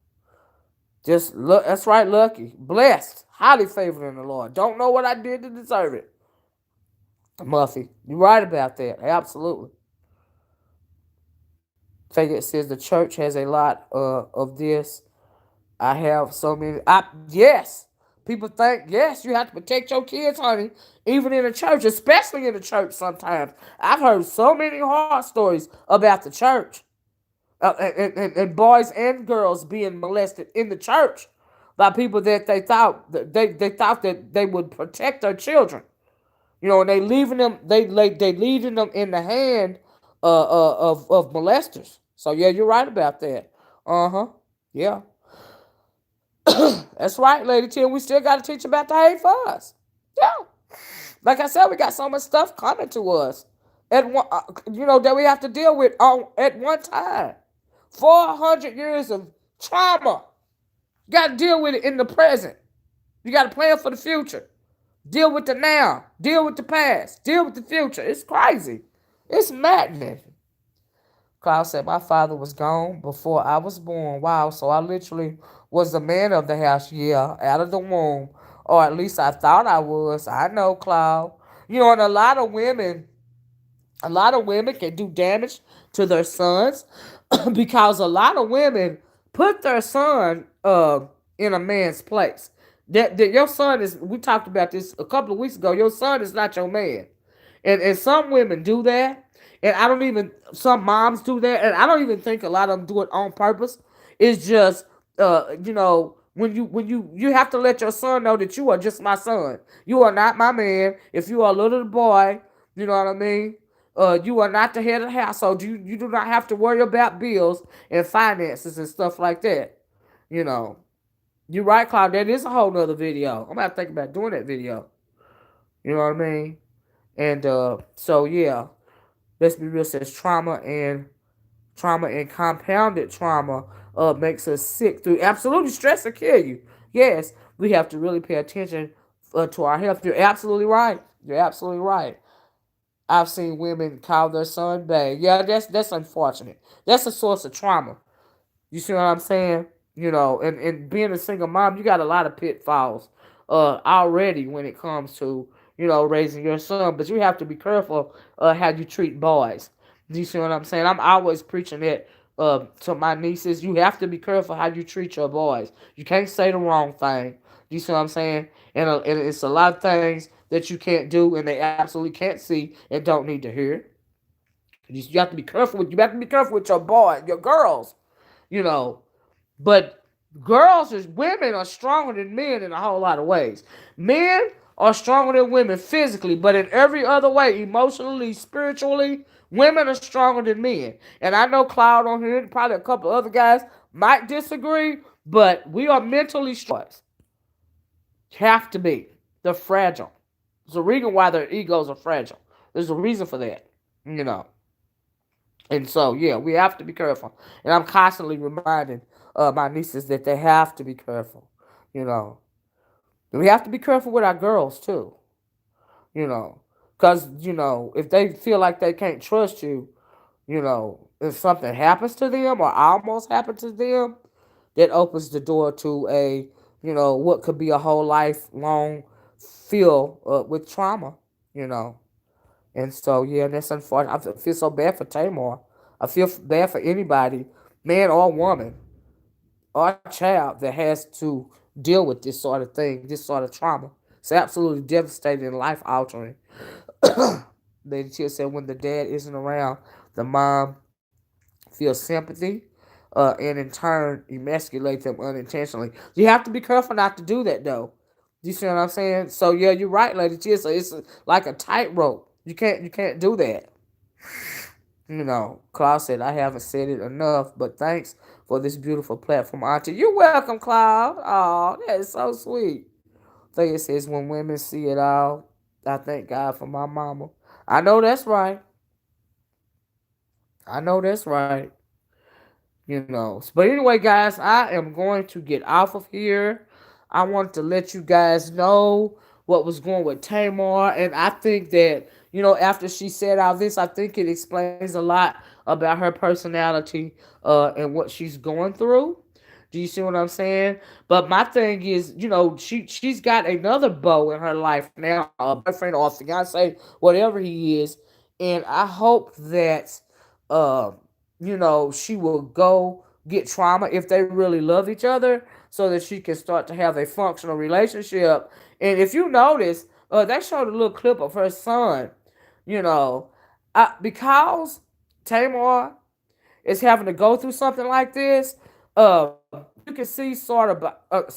Just look, that's right, lucky, blessed, highly favored in the Lord. Don't know what I did to deserve it. Muffy, you're right about that. Absolutely. Faggot says the church has a lot of this. I have so many. Yes, people think yes, you have to protect your kids, honey, even in the church, especially in the church. Sometimes I've heard so many horror stories about the church, and boys and girls being molested in the church by people that they thought that they would protect their children. And they leaving them in the hand of molesters. So yeah, you're right about that. Uh-huh. Yeah. That's right, Lady Tim. We still got to teach about the hate for us. Yeah. Like I said, we got so much stuff coming to us at one, that we have to deal with on at one time. 400 years of trauma. You got to deal with it in the present. You got to plan for the future. Deal with the now. Deal with the past. Deal with the future. It's crazy. It's maddening. Klaus said, my father was gone before I was born. Wow, so I literally was the man of the house, yeah, out of the womb. Or at least I thought I was. I know, Cloud. And a lot of women can do damage to their sons because a lot of women put their son in a man's place. That your son is. We talked about this a couple of weeks ago. Your son is not your man, and some women do that, and I don't even. Some moms do that, and I don't even think a lot of them do it on purpose. It's just when you have to let your son know that you are just my son. You are not my man. If you are a little boy, you know what I mean. You are not the head of the household. You do not have to worry about bills and finances and stuff like that. You know. You're right, Cloud. That is a whole nother video. I'm gonna think about doing that video. You know what I mean? And so yeah, let's be real. Says trauma and compounded trauma makes us sick through absolutely stress will kill you. Yes, we have to really pay attention to our health. You're absolutely right. You're absolutely right. I've seen women call their son bae. Yeah, that's unfortunate. That's a source of trauma. You see what I'm saying? And being a single mom, you got a lot of pitfalls already when it comes to, raising your son. But you have to be careful how you treat boys. Do you see what I'm saying? I'm always preaching that to my nieces. You have to be careful how you treat your boys. You can't say the wrong thing. Do you see what I'm saying? And it's a lot of things that you can't do and they absolutely can't see and don't need to hear. You have to be careful with your boy, your girls, you know. But women are stronger than men in a whole lot of ways. Men are stronger than women physically, but in every other way, emotionally, spiritually, women are stronger than men. And I know Cloud on here, probably a couple other guys might disagree, but we are mentally strong. Have to be. They're fragile. There's a reason why their egos are fragile. There's a reason for that, you know. And so, yeah, we have to be careful. And I'm constantly reminding my nieces that they have to be careful. You know, we have to be careful with our girls too. You know, because if they feel like they can't trust you, if something happens to them or almost happened to them, that opens the door to what could be a whole lifelong feel with trauma. You know, and so, yeah, that's unfortunate. I feel so bad for Tamar. I feel bad for anybody, man or woman or child that has to deal with this sort of thing, this sort of trauma. It's absolutely devastating and life altering. Lady Chill said when the dad isn't around, the mom feels sympathy, and in turn emasculate them unintentionally. You have to be careful not to do that though. You see what I'm saying? So yeah, you're right, Lady Chill. So it's like a tightrope. You can't do that. Claude said, I haven't said it enough, but thanks for this beautiful platform, Auntie. You're welcome, Claude. Oh, that is so sweet. Thea says, when women see it all, I thank God for my mama. I know that's right. I know that's right. But anyway, guys, I am going to get off of here. I want to let you guys know what was going with Tamar, and I think that after she said all this, I think it explains a lot about her personality, and what she's going through. Do you see what I'm saying? But my thing is, she's got another beau in her life now, a boyfriend or a fiance, whatever he is, and I hope that uh, she will go get trauma if they really love each other so that she can start to have a functional relationship. And if you notice, they showed a little clip of her son, you know, because Tamar is having to go through something like this, you can see sort of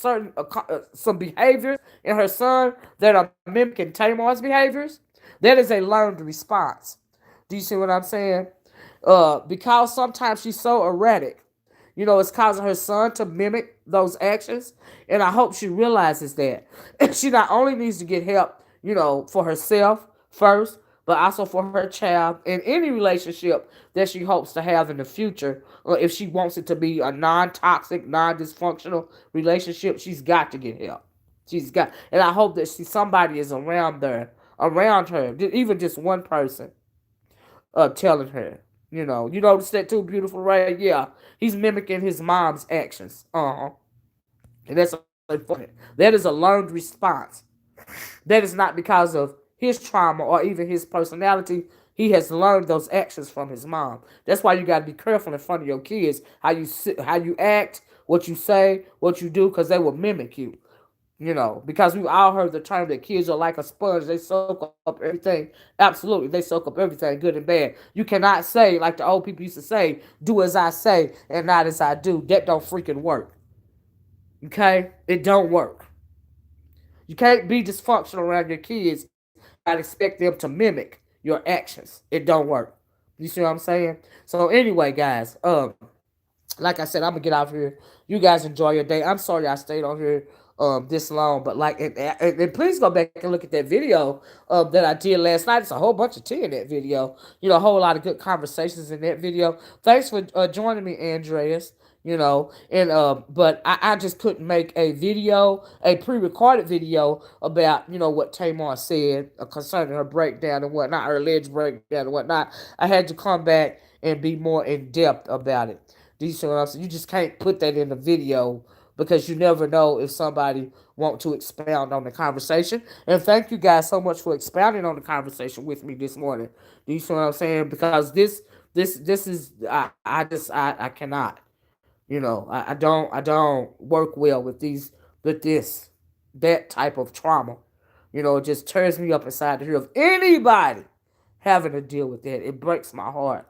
some behaviors in her son that are mimicking Tamar's behaviors. That is a learned response. Do you see what I'm saying? Because sometimes she's so erratic. It's causing her son to mimic those actions. And I hope she realizes that. And she not only needs to get help, for herself first, but also for her child in any relationship that she hopes to have in the future. Or if she wants it to be a non-toxic, non-dysfunctional relationship, she's got to get help. And I hope that somebody is around her, even just one person, telling her. You notice that too, beautiful, right? Yeah, he's mimicking his mom's actions. And that's unfortunate. That is a learned response. That is not because of his trauma or even his personality. He has learned those actions from his mom. That's why you got to be careful in front of your kids how you act, what you say, what you do, because they will mimic you. Because we've all heard the term that kids are like a sponge. They soak up everything. Absolutely. They soak up everything, good and bad. You cannot say, like the old people used to say, do as I say and not as I do. That don't freaking work. Okay? It don't work. You can't be dysfunctional around your kids and not expect them to mimic your actions. It don't work. You see what I'm saying? So anyway, guys, like I said, I'm gonna get out here. You guys enjoy your day. I'm sorry I stayed on here this long, but and please go back and look at that video that I did last night. It's a whole bunch of tea in that video. A whole lot of good conversations in that video. Thanks for joining me, Andreas. And but I just couldn't make a pre-recorded video about what Tamar said concerning her breakdown and whatnot, her alleged breakdown and whatnot. I had to come back and be more in depth about it. Do you see what I'm saying? You just can't put that in the video because you never know if somebody want to expound on the conversation. And thank you guys so much for expounding on the conversation with me this morning. Do you see what I'm saying? Because this is I cannot. I don't work well with that type of trauma. It just tears me up inside to hear of anybody having to deal with that. It breaks my heart.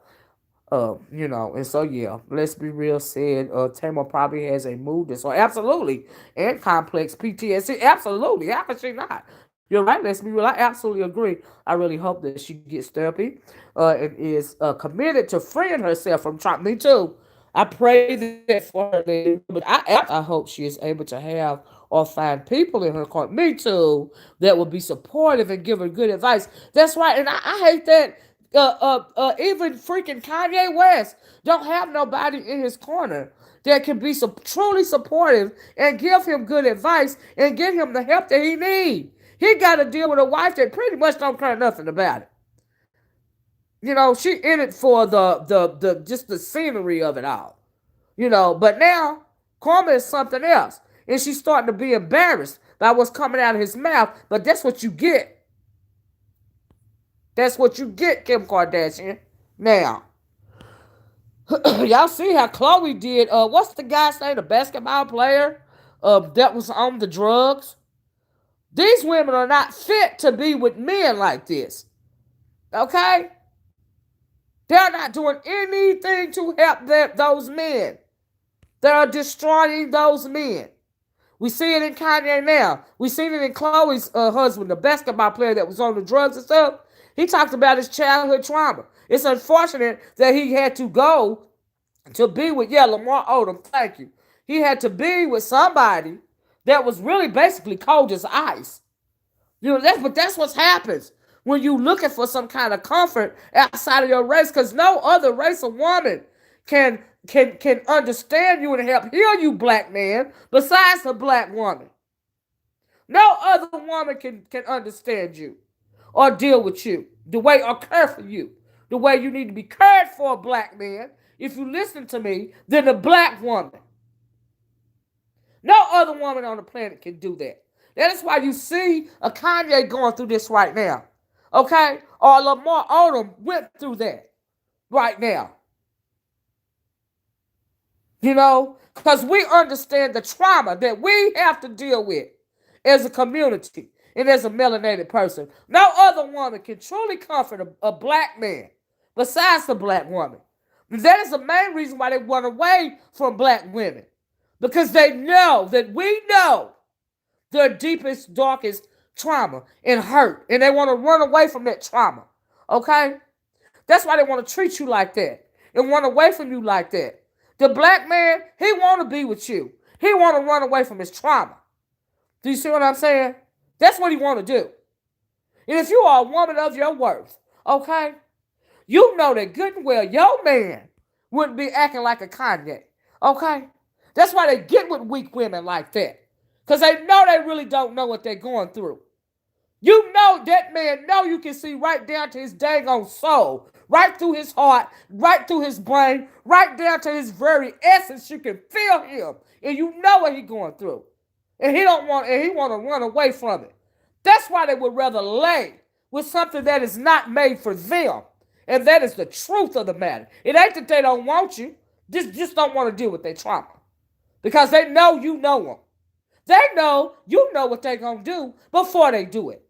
And so yeah, let's be real said, Tamar probably has a mood disorder. Absolutely. And complex PTSD. Absolutely. How could she not? You're right, let's be real. I absolutely agree. I really hope that she gets therapy, and is committed to freeing herself from trauma. Me too. I pray that for her, but I hope she is able to have or find people in her corner. Me too, that will be supportive and give her good advice. That's right, and I hate that. Even freaking Kanye West don't have nobody in his corner that can be truly supportive and give him good advice and get him the help that he needs. He got to deal with a wife that pretty much don't care nothing about it. She in it for the just the scenery of it all. But now karma is something else. And she's starting to be embarrassed by what's coming out of his mouth. But that's what you get. That's what you get, Kim Kardashian. Now, Y'all see how Chloe did? What's the guy's name? The basketball player that was on the drugs. These women are not fit to be with men like this. Okay? They're not doing anything to help those men. They are destroying those men. We see it in Kanye now. We seen it in Chloe's husband, the basketball player that was on the drugs and stuff. He talked about his childhood trauma. It's unfortunate that he had to go to be with, Lamar Odom, thank you. He had to be with somebody that was really basically cold as ice. But that's what happens when you looking for some kind of comfort outside of your race, because no other race of woman can understand you and help heal you, black man, besides the black woman. No other woman can understand you or deal with you the way or care for you the way you need to be cared for, black man. If you listen to me, than the black woman. No other woman on the planet can do that. That is why you see a Kanye going through this right now. Okay? Or Lamar Odom went through that right now. Because we understand the trauma that we have to deal with as a community and as a melanated person. No other woman can truly comfort a black man besides the black woman. That is the main reason why they run away from black women. Because they know that we know their deepest, darkest trauma and hurt. And they want to run away from that trauma. Okay? That's why they want to treat you like that and run away from you like that. The black man, he want to be with you. He want to run away from his trauma. Do you see what I'm saying? That's what he want to do. And if you are a woman of your worth, okay, you know that good and well your man wouldn't be acting like a Kanye. Okay? That's why they get with weak women like that. Because they know they really don't know what they're going through. You know that man, you can see right down to his dang on soul, right through his heart, right through his brain, right down to his very essence. You can feel him, and you know what he's going through. And he want to run away from it. That's why they would rather lay with something that is not made for them. And that is the truth of the matter. It ain't that they don't want you, just don't want to deal with their trauma. Because they know you know them. They know you know what they're going to do before they do it.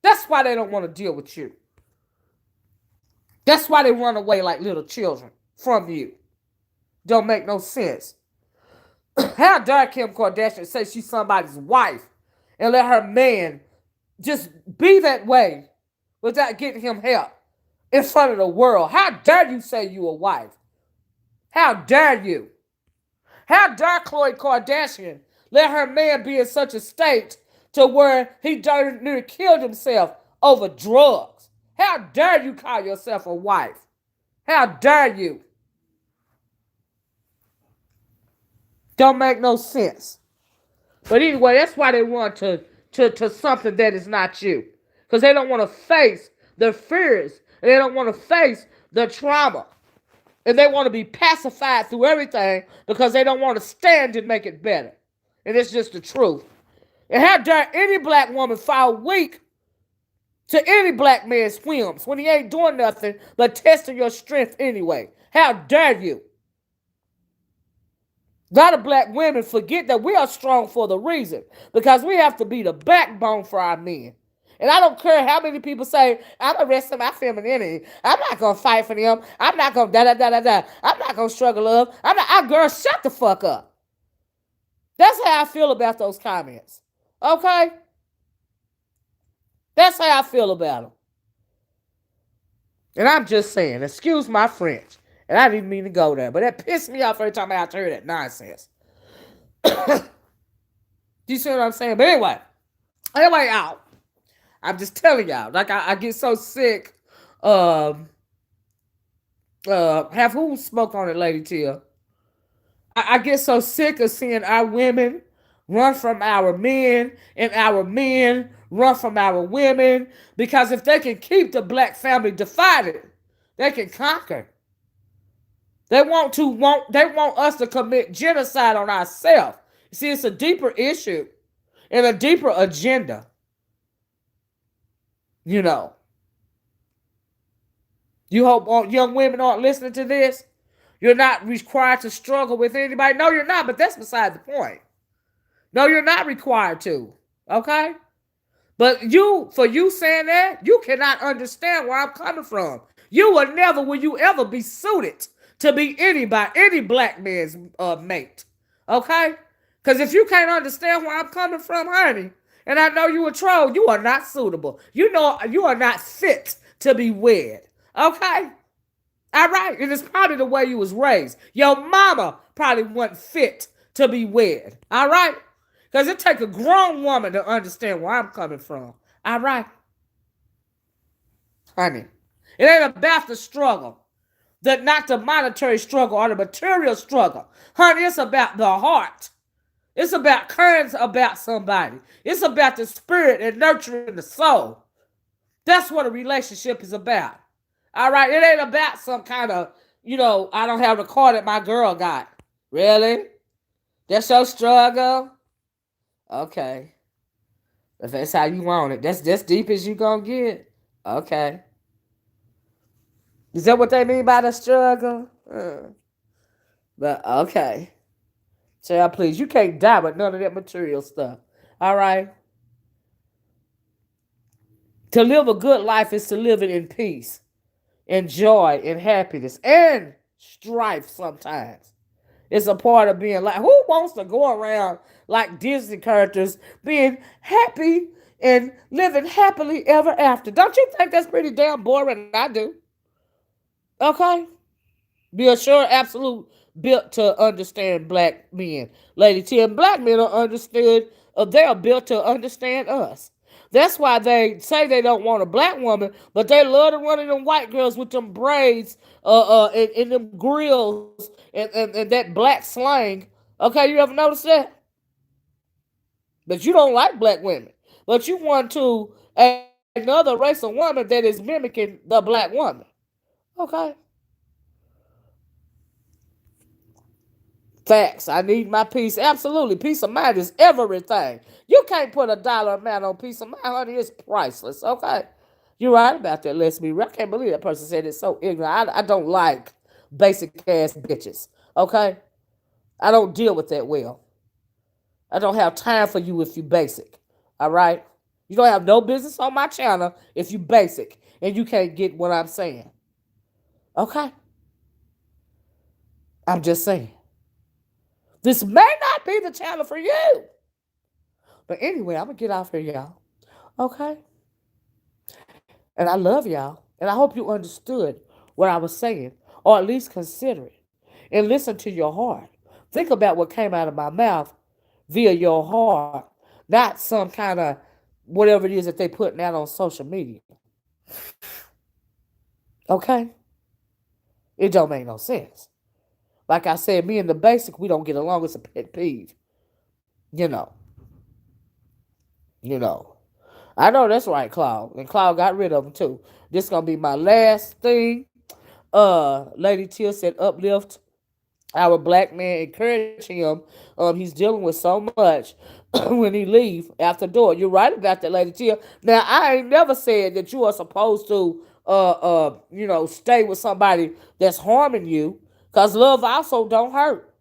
That's why they don't want to deal with you. That's why they run away like little children from you. Don't make no sense. How dare Kim Kardashian say she's somebody's wife and let her man just be that way without getting him help in front of the world? How dare you say you a wife? How dare you? How dare Khloe Kardashian let her man be in such a state to where he nearly killed himself over drugs? How dare you call yourself a wife? How dare you? Don't make no sense. But anyway, that's why they run to something that is not you. Because they don't want to face their fears. And they don't want to face the trauma. And they want to be pacified through everything because they don't want to stand and make it better. And it's just the truth. And how dare any black woman fall weak to any black man's whims when he ain't doing nothing but testing your strength anyway? How dare you? A lot of black women forget that we are strong for the reason. Because we have to be the backbone for our men. And I don't care how many people say, I'm arresting my femininity. I'm not going to fight for them. I'm not going to da-da-da-da-da. I'm not going to struggle up. Girl, shut the fuck up. That's how I feel about those comments. Okay? That's how I feel about them. And I'm just saying, excuse my French. And I didn't mean to go there. But that pissed me off every time I have to hear that nonsense. Do you see what I'm saying? But anyway, out. I'm just telling y'all. Like, I get so sick. Have who spoke on it, Lady Tia? I get so sick of seeing our women run from our men and our men run from our women, because if they can keep the black family divided, they can conquer. They want us to commit genocide on ourselves. See, it's a deeper issue and a deeper agenda. You hope young women aren't listening to this. You're not required to struggle with anybody. No, you're not, but that's beside the point. No, you're not required to. Okay? But for you saying that, you cannot understand where I'm coming from. Will you ever be suited to be any black man's mate. Okay? Because if you can't understand where I'm coming from, honey, and I know you a troll, you are not suitable. You know you are not fit to be wed. Okay? All right? And it's probably the way you was raised. Your mama probably wasn't fit to be wed. All right? Because it takes a grown woman to understand where I'm coming from. All right? Honey, it ain't about the struggle. Not the monetary struggle or the material struggle. Honey, it's about the heart. It's about caring about somebody. It's about the spirit and nurturing the soul. That's what a relationship is about. All right? It ain't about some kind of, I don't have the car that my girl got. Really? That's your struggle? Okay. If that's how you want it, that's as deep as you gonna get. Okay. Is that what they mean by the struggle? But okay. Child, please, you can't die with none of that material stuff. All right? To live a good life is to live it in peace, and joy, and happiness, and strife sometimes. It's a part of being like, who wants to go around like Disney characters being happy and living happily ever after? Don't you think that's pretty damn boring? I do. Okay? Be assured, absolute built to understand black men. Lady T, and black men are understood, they are built to understand us. That's why they say they don't want a black woman, but they love to run in them white girls with them braids, and them grills, and that black slang. Okay, you ever notice that? But you don't like black women. But you want to another race of woman that is mimicking the black woman. Okay. Facts. I need my peace. Absolutely. Peace of mind is everything. You can't put a dollar amount on peace of mind, honey. It's priceless. Okay. You're right about that. Let's be real. I can't believe that person said it's so ignorant. I don't like basic ass bitches. Okay. I don't deal with that well. I don't have time for you if you basic. All right. You don't have no business on my channel if you basic and you can't get what I'm saying. Okay. I'm just saying. This may not be the channel for you. But anyway, I'm going to get off here, y'all. Okay? And I love y'all. And I hope you understood what I was saying, or at least consider it. And listen to your heart. Think about what came out of my mouth via your heart, not some kind of whatever it is that they putting out on social media. Okay? It don't make no sense. Like I said, me and the basic, we don't get along. It's a pet peeve. You know. I know that's right, Cloud. And Cloud got rid of him too. This is gonna be my last thing. Lady Teal said uplift our black man, encourage him. He's dealing with so much when he leave after door. You're right about that, Lady Teal. Now I ain't never said that you are supposed to stay with somebody that's harming you. Cause love also don't hurt.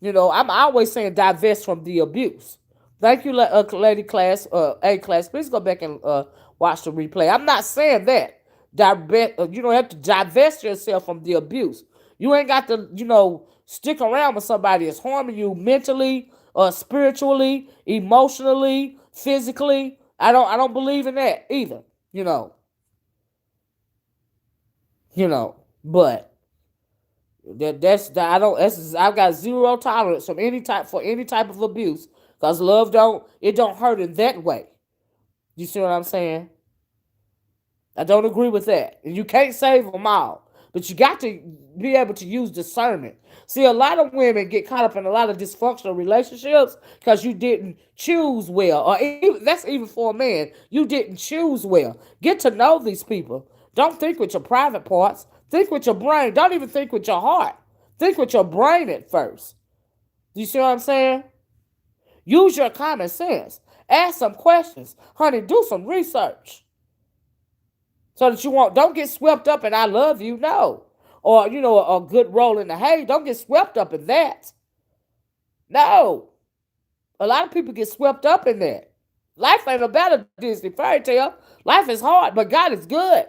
I'm always saying divest from the abuse. Thank you, Lady Class, A Class. Please go back and watch the replay. I'm not saying that. You don't have to divest yourself from the abuse. You ain't got to, stick around with somebody that's harming you mentally, spiritually, emotionally, physically. I don't believe in that either. But I've got zero tolerance from any type of abuse, because love don't hurt in that way. You see what I'm saying? I don't agree with that. And you can't save them all, but you got to be able to use discernment. See, a lot of women get caught up in a lot of dysfunctional relationships because you didn't choose well, or that's even for a man. You didn't choose well. Get to know these people. Don't think with your private parts. Think with your brain. Don't even think with your heart. Think with your brain at first. Do you see what I'm saying? Use your common sense. Ask some questions. Honey, do some research. So that don't get swept up in I love you. No. or a good roll in the hay. Don't get swept up in that. No, a lot of people get swept up in that. Life ain't about a Disney fairy tale. Life is hard, but God is good.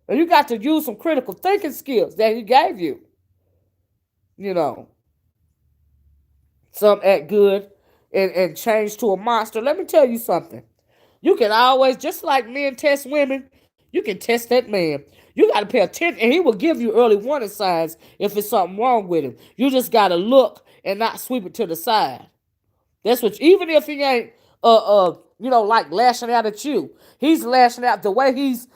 And you got to use some critical thinking skills that He gave you. You know, some act good and change to a monster. Let me tell you something. You can always, just like men test women, you can test that man. You got to pay attention, and he will give you early warning signs if it's something wrong with him. You just got to look and not sweep it to the side. That's what, even if he ain't, like lashing out at you, he's lashing out the way he's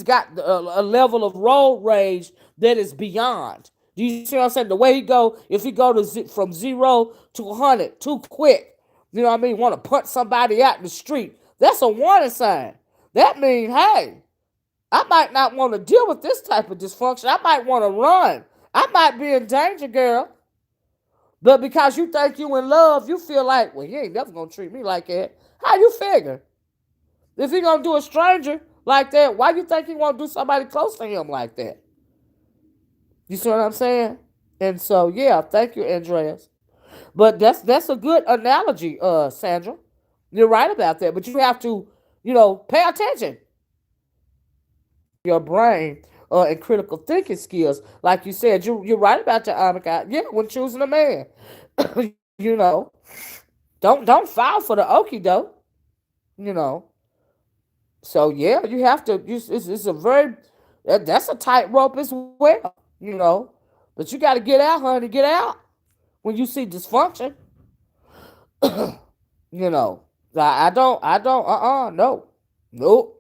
got a level of road rage that is beyond. Do you see what I'm saying? The way he go, if he go from 0 to 100 too quick, you know what I mean? Want to punch somebody out in the street? That's a warning sign. That means, hey, I might not want to deal with this type of dysfunction. I might want to run. I might be in danger, girl. But because you think you in love, you feel like, well, he ain't never gonna treat me like that. How you figure? If he gonna do a stranger like that, why you think he want to do somebody close to him like that? You see what I'm saying? And so, yeah, thank you, Andreas. But that's a good analogy, Sandra. You're right about that. But you have to, pay attention. Your brain and critical thinking skills. Like you said, you're right about your amica. Yeah, when choosing a man. you know. Don't fall for the okie doke. You know. So yeah, you have to. It's a very that's a tightrope as well. You know, but you got to get out, honey. Get out when you see dysfunction. you know, I don't. No, nope.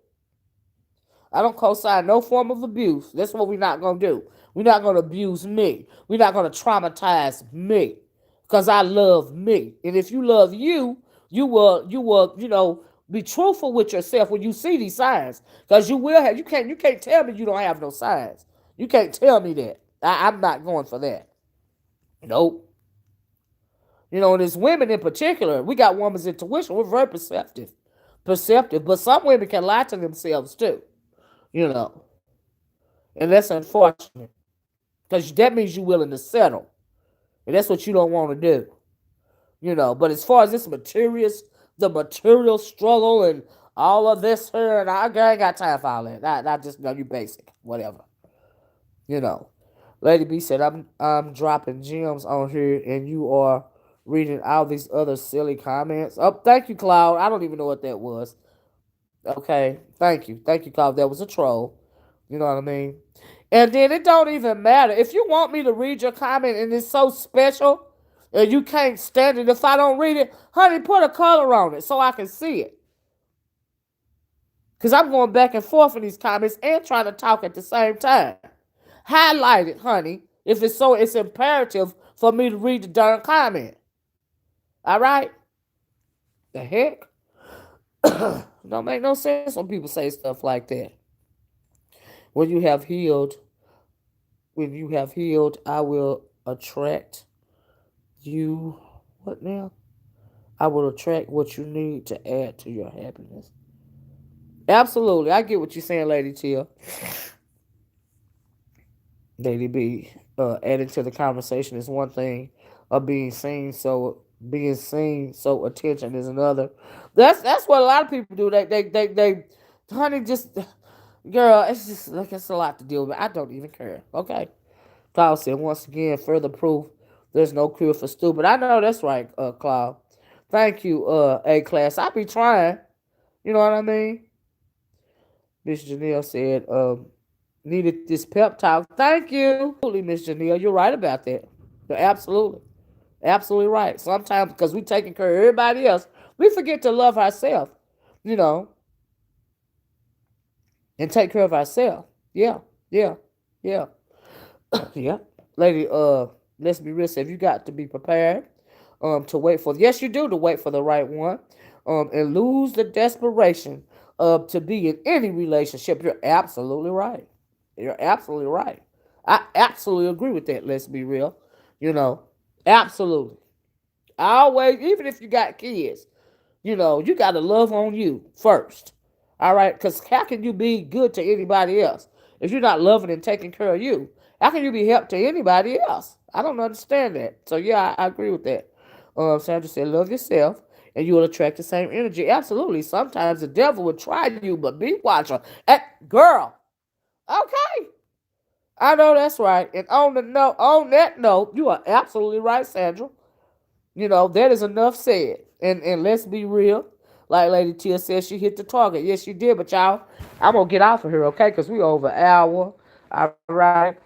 I don't co-sign no form of abuse. That's what we're not gonna do. We're not gonna abuse me. We're not gonna traumatize me, because I love me. And if you love you, you will, be truthful with yourself when you see these signs. Because you will have. You can't tell me you don't have no signs. You can't tell me that. I'm not going for that. Nope. And as women in particular, we got women's intuition. We're very perceptive. But some women can lie to themselves too. You know, and that's unfortunate, because that means you're willing to settle, and that's what you don't want to do. But as far as the material struggle and all of this here, and I ain't got time for all that. I just know you basic, whatever. You know, Lady B said I'm dropping gems on here, and you are reading all these other silly comments. Oh, thank you, Cloud. I don't even know what that was. Okay, thank you, Cloud. That was a troll. You know what I mean? And then it don't even matter. If you want me to read your comment and it's so special and you can't stand it if I don't read it, honey, put a color on it so I can see it. Because I'm going back and forth in these comments and trying to talk at the same time. Highlight it, honey, if it's imperative for me to read the darn comment. All right? The heck? Don't make no sense when people say stuff like that. When you have healed, I will attract you. What now? I will attract what you need to add to your happiness. Absolutely. I get what you're saying, Lady Tia. Lady B, adding to the conversation is one thing. Of being seen so attention is another. That's what a lot of people do. They honey, just girl, it's just like it's a lot to deal with. I don't even care. Okay. Cloud said once again, further proof there's no cure for stupid. I know that's right, Cloud. Thank you, A class. I be trying. You know what I mean? Miss Janelle said, needed this pep talk. Thank you. Absolutely, Miss Janelle. You're right about that. You're absolutely. Absolutely right. Sometimes because we taking care of everybody else, we forget to love ourselves, you know, and take care of ourselves. Yeah, yeah, yeah, yeah. Lady, let's be real. If you got to be prepared, to wait for. Yes, you do to wait for the right one, and lose the desperation to be in any relationship. You're absolutely right. You're absolutely right. I absolutely agree with that. Let's be real. Absolutely. Always, even if you got kids, you got to love on you first. All right? Because how can you be good to anybody else if you're not loving and taking care of you? How can you be help to anybody else? I don't understand that. So yeah, I agree with that. Sandra said, love yourself and you will attract the same energy. Absolutely. Sometimes the devil will try you, but be watcher. Girl, okay. I know that's right. And on that note, you are absolutely right, Sandra. That is enough said. And let's be real. Like Lady Tia said, she hit the target. Yes, she did. But y'all, I'm gonna get off of here, okay? Because we over an hour. All right.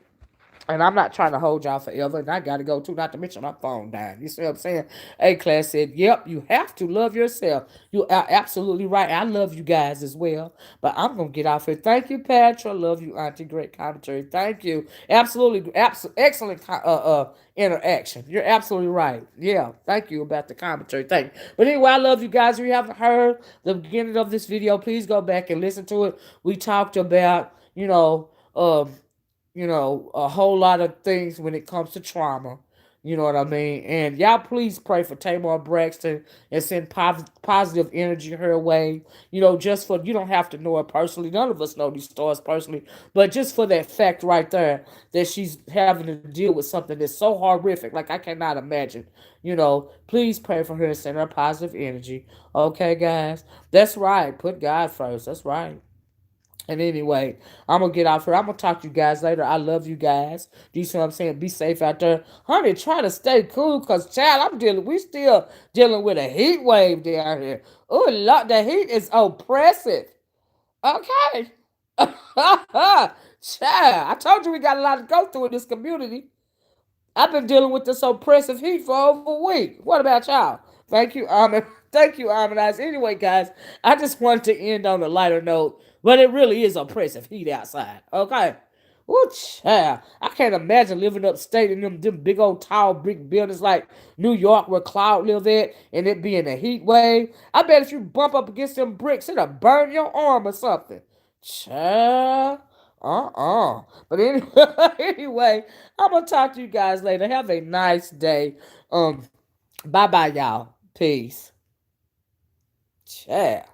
And I'm not trying to hold y'all forever. And I got to go too, not to mention my phone dying. You see what I'm saying? A Class said, yep, you have to love yourself. You are absolutely right. I love you guys as well. But I'm going to get off here. Thank you, Patra. Love you, Auntie. Great commentary. Thank you. Absolutely. Excellent interaction. You're absolutely right. Yeah. Thank you about the commentary. Thank you. But anyway, I love you guys. If you haven't heard the beginning of this video, please go back and listen to it. We talked about, a whole lot of things when it comes to trauma. You know what I mean? And y'all please pray for Tamar Braxton and send positive energy her way. Just for, you don't have to know her personally. None of us know these stars personally. But just for that fact right there that she's having to deal with something that's so horrific. Like, I cannot imagine. Please pray for her and send her positive energy. Okay, guys? That's right. Put God first. That's right. And anyway, I'm gonna get off here. I'm gonna talk to you guys later. I love you guys. Do you see what I'm saying? Be safe out there, honey. Try to stay cool, cause child, we still dealing with a heat wave down here. Oh, Lord, the heat is oppressive. Okay, child, I told you we got a lot to go through in this community. I've been dealing with this oppressive heat for over a week. What about y'all? Thank you, Ahmed. Thank you, Ahmed. Anyway, guys, I just wanted to end on a lighter note, but it really is oppressive heat outside. Okay. Ooh, child. I can't imagine living upstate in them big old tall brick buildings like New York where Cloud live at and it being a heat wave. I bet if you bump up against them bricks, it'll burn your arm or something. Child. But anyway, anyway, I'm gonna talk to you guys later. Have a nice day. Bye bye, y'all. Peace. Ciao.